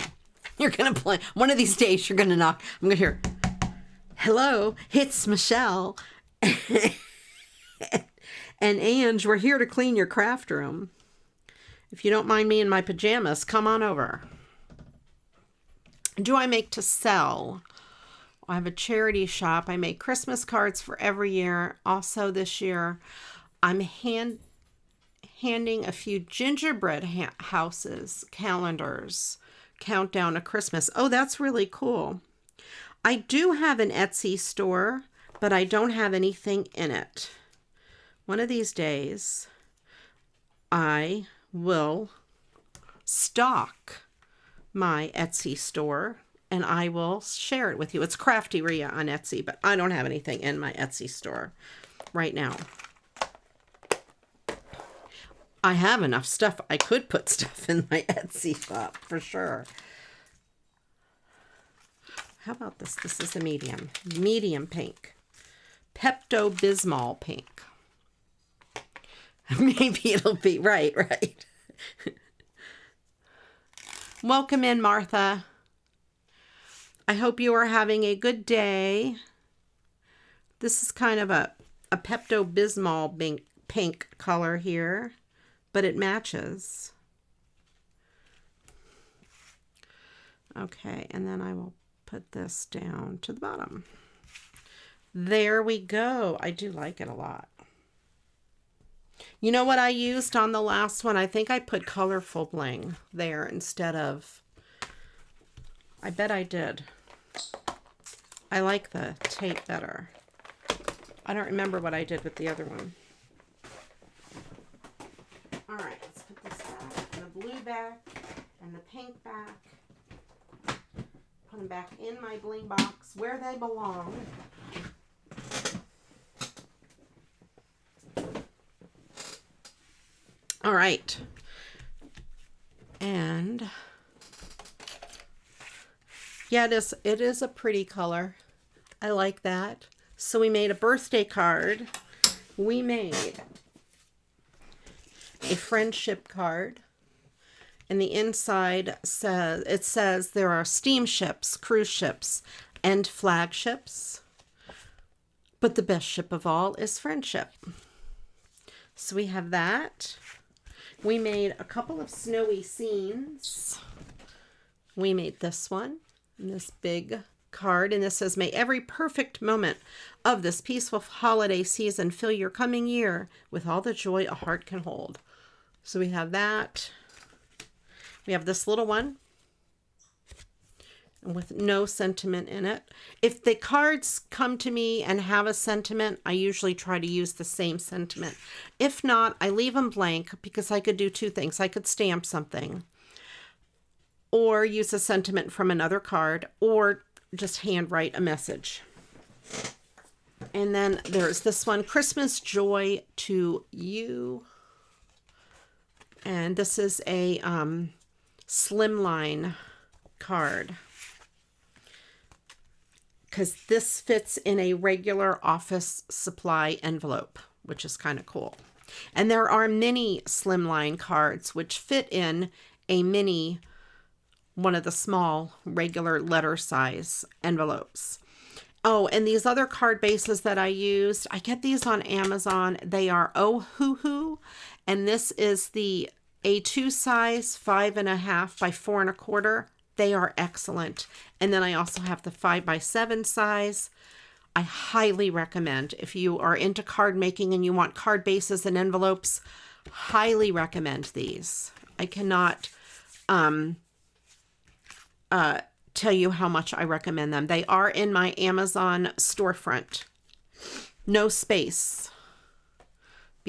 You're going to play. One of these days you're going to knock. I'm going to hear, hello, it's Michelle. And Ange, we're here to clean your craft room. If you don't mind me in my pajamas, come on over. Do I make to sell? I have a charity shop. I make Christmas cards for every year. Also this year, I'm handing a few gingerbread houses, calendars, countdown to Christmas. Oh, that's really cool. I do have an Etsy store, but I don't have anything in it. One of these days, I will stock my Etsy store and I will share it with you. It's CraftyRia on Etsy, but I don't have anything in my Etsy store right now. I have enough stuff. I could put stuff in my Etsy shop for sure. How about this? This is the medium pink. Pepto-Bismol pink. Maybe it'll be right. Welcome in, Martha. I hope you are having a good day. This is kind of a Pepto-Bismol pink color here, but it matches. Okay, and then I will put this down to the bottom. There we go. I do like it a lot. You know what I used on the last one? I think I put colorful bling there instead of... I bet I did. I like the tape better. I don't remember what I did with the other one. All right, let's put this back. And the blue back and the pink back. Put them back in my bling box where they belong. All right. And yeah, it is a pretty color. I like that. So we made a birthday card. We made a friendship card. And the inside says there are steamships, cruise ships, and flagships. But the best ship of all is friendship. So we have that. We made a couple of snowy scenes. We made this one, and this big card, and this says, may every perfect moment of this peaceful holiday season fill your coming year with all the joy a heart can hold. So we have that. We have this little one with no sentiment in it. If the cards come to me and have a sentiment, I usually try to use the same sentiment. If not, I leave them blank because I could do two things. I could stamp something or use a sentiment from another card or just handwrite a message. And then there's this one, Christmas Joy to You. And this is a slimline card, because this fits in a regular office supply envelope, which is kind of cool. And there are mini slimline cards which fit in a mini, one of the small regular letter size envelopes. Oh, and these other card bases that I used, I get these on Amazon. They are Oh Hoo Hoo, and this is the A2 size, 5.5 by 4.25. They are excellent. And then I also have the 5x7 size. I highly recommend, if you are into card making and you want card bases and envelopes, highly recommend these. I cannot tell you how much I recommend them. They are in my Amazon storefront. No space.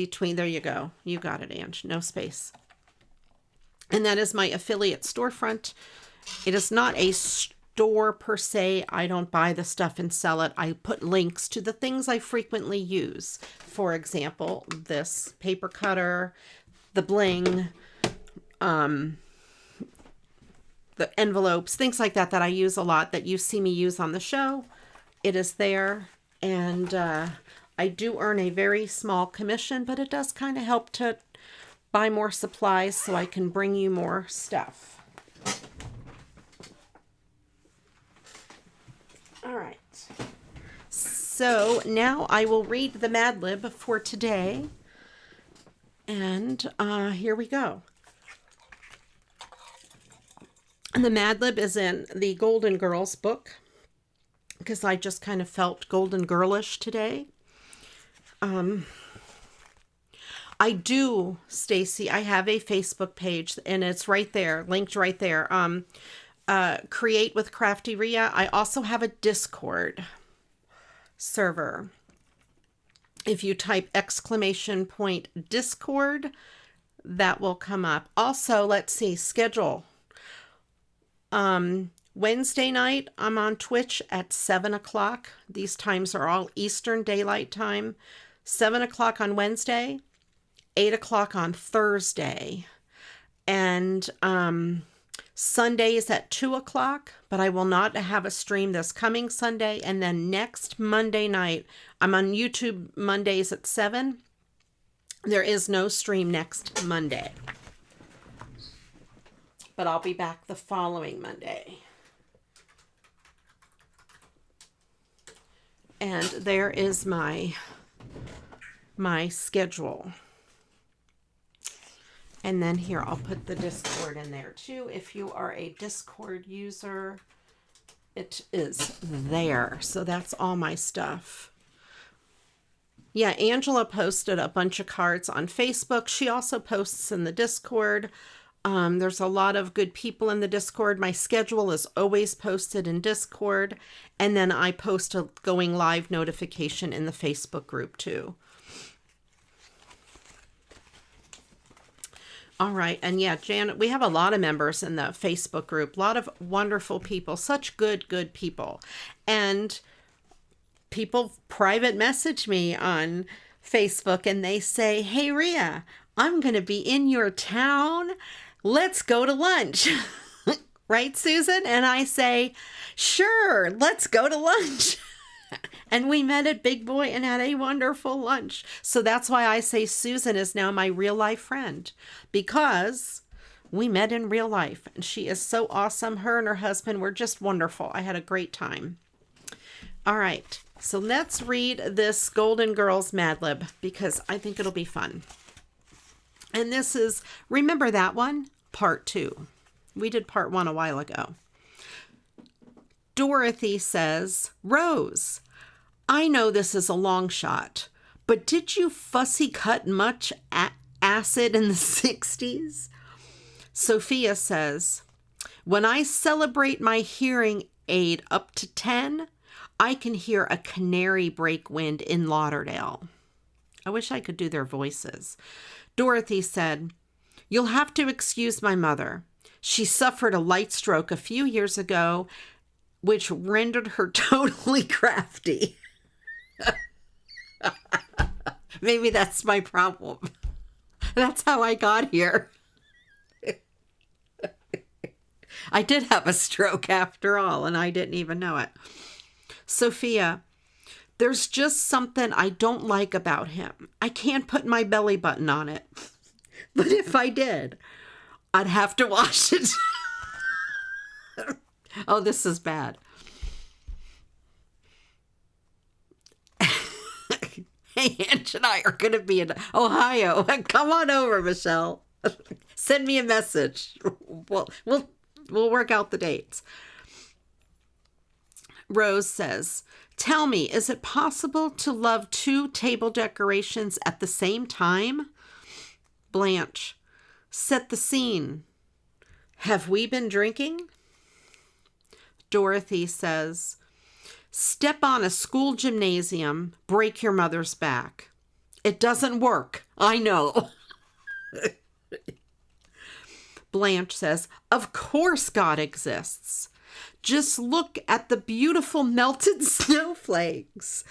between, there you go. You got it, Ange. No space. And that is my affiliate storefront. It is not a store per se. I don't buy the stuff and sell it. I put links to the things I frequently use. For example, this paper cutter, the bling, the envelopes, things like that that I use a lot that you see me use on the show. It is there. And I do earn a very small commission, but it does kind of help to buy more supplies so I can bring you more stuff. All right. So now I will read the Mad Lib for today. And here we go. And the Mad Lib is in the Golden Girls book, because I just kind of felt golden girlish today. I do, Stacy, I have a Facebook page, and it's right there, linked right there. Create with CraftyRia. I also have a Discord server. If you type !Discord, that will come up. Also, let's see, schedule. Wednesday night, I'm on Twitch at 7 o'clock. These times are all Eastern Daylight Time. 7 o'clock on Wednesday, 8 o'clock on Thursday. And Sunday is at 2 o'clock, but I will not have a stream this coming Sunday. And then next Monday night, I'm on YouTube Mondays at 7. There is no stream next Monday, but I'll be back the following Monday. And there is my schedule. And then here, I'll put the Discord in there too. If you are a Discord user, it is there. So that's all my stuff. Yeah, Angela posted a bunch of cards on Facebook. She also posts in the Discord. There's a lot of good people in the Discord. My schedule is always posted in Discord. And then I post a going live notification in the Facebook group too. All right. And yeah, Janet, we have a lot of members in the Facebook group, a lot of wonderful people, such good people. And people private message me on Facebook and they say, "Hey, Ria, I'm going to be in your town. Let's go to lunch." Right, Susan? And I say, "Sure, let's go to lunch." And we met at Big Boy and had a wonderful lunch. So that's why I say Susan is now my real life friend, because we met in real life and she is so awesome. Her and her husband were just wonderful. I had a great time. All right. So let's read this Golden Girls Mad Lib because I think it'll be fun. And this is, remember that one? Part 2. We did part 1 a while ago. Dorothy says, "Rose, I know this is a long shot, but did you fussy cut much acid in the 60s? Sophia says, "When I celebrate my hearing aid up to 10, I can hear a canary break wind in Lauderdale." I wish I could do their voices. Dorothy said, "You'll have to excuse my mother. She suffered a light stroke a few years ago, which rendered her totally crafty." Maybe that's my problem. That's how I got here. I did have a stroke after all, and I didn't even know it. Sophia, "There's just something I don't like about him. I can't put my belly button on it. But if I did, I'd have to wash it." Oh, this is bad. Hey, Ange and I are going to be in Ohio. Come on over, Michelle. Send me a message. We'll work out the dates. Rose says, "Tell me, is it possible to love 2 table decorations at the same time?" Blanche, "Set the scene. Have we been drinking?" Dorothy says, "Step on a school gymnasium, break your mother's back." "It doesn't work. I know. Blanche says, of course God exists. Just look at the beautiful melted snowflakes,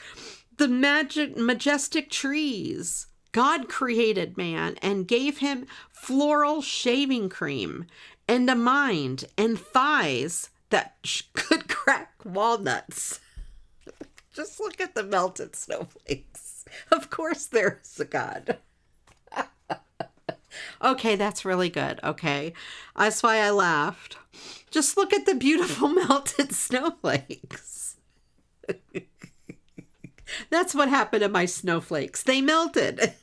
the majestic trees. God created man and gave him floral shaving cream and a mind and thighs that could crack walnuts. Just look at the melted snowflakes. Of course there's a God. Okay, that's really good. Okay, that's why I laughed. Just look at the beautiful melted snowflakes. That's what happened to my snowflakes. They melted.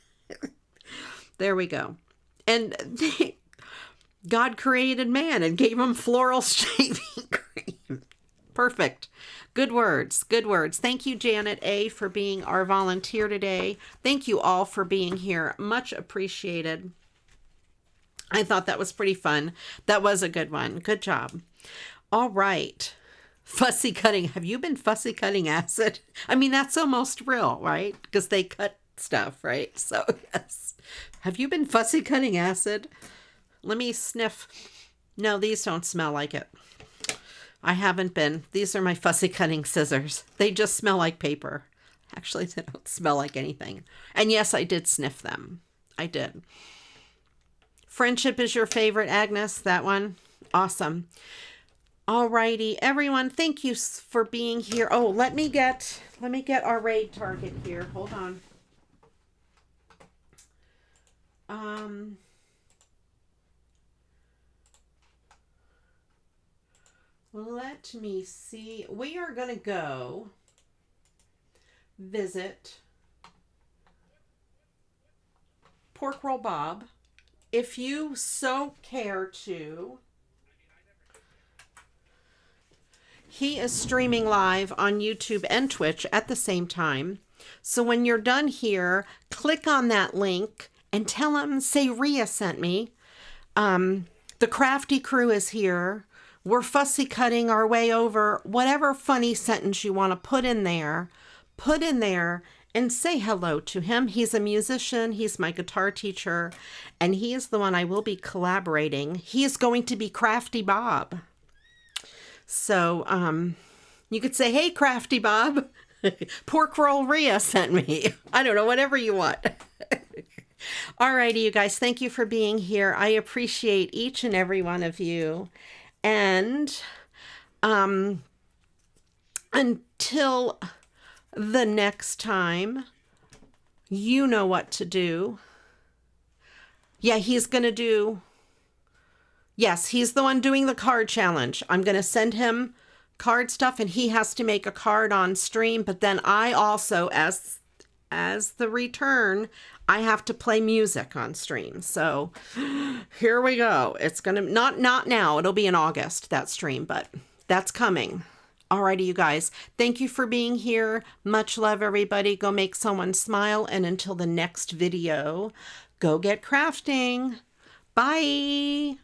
There we go. And God created man and gave him floral shaving cream. Perfect. Good words. Good words. Thank you, Janet A., for being our volunteer today. Thank you all for being here. Much appreciated. I thought that was pretty fun. That was a good one. Good job. All right. Fussy cutting. Have you been fussy cutting acid? I mean, that's almost real, right? Because they cut stuff, right? So, yes. Have you been fussy cutting acid? Let me sniff. No, these don't smell like it. I haven't been. These are my fussy cutting scissors. They just smell like paper. Actually, they don't smell like anything. And yes, I did sniff them. I did. Friendship is your favorite, Agnes? That one? Awesome. Alrighty, everyone, thank you for being here. Oh, let me get our raid target here. Hold on. Let me see. We are going to go visit Pork Roll Bob. If you so care to, he is streaming live on YouTube and Twitch at the same time. So when you're done here, click on that link and tell him, say Ria sent me. The Crafty crew is here. We're fussy cutting our way over whatever funny sentence you want to put in there and say hello to him. He's a musician. He's my guitar teacher, and he is the one I will be collaborating. He is going to be Crafty Bob. So, you could say, hey, Crafty Bob, Pork Roll Ria sent me. I don't know, whatever you want. Alrighty, you guys, thank you for being here. I appreciate each and every one of you. And, until the next time, you know what to do. Yeah, he's going to do... Yes, he's the one doing the card challenge. I'm going to send him card stuff, and he has to make a card on stream. But then I also, as the return, I have to play music on stream. So here we go. It's going to, not now. It'll be in August, that stream, but that's coming. Alrighty, you guys. Thank you for being here. Much love, everybody. Go make someone smile. And until the next video, go get crafting. Bye.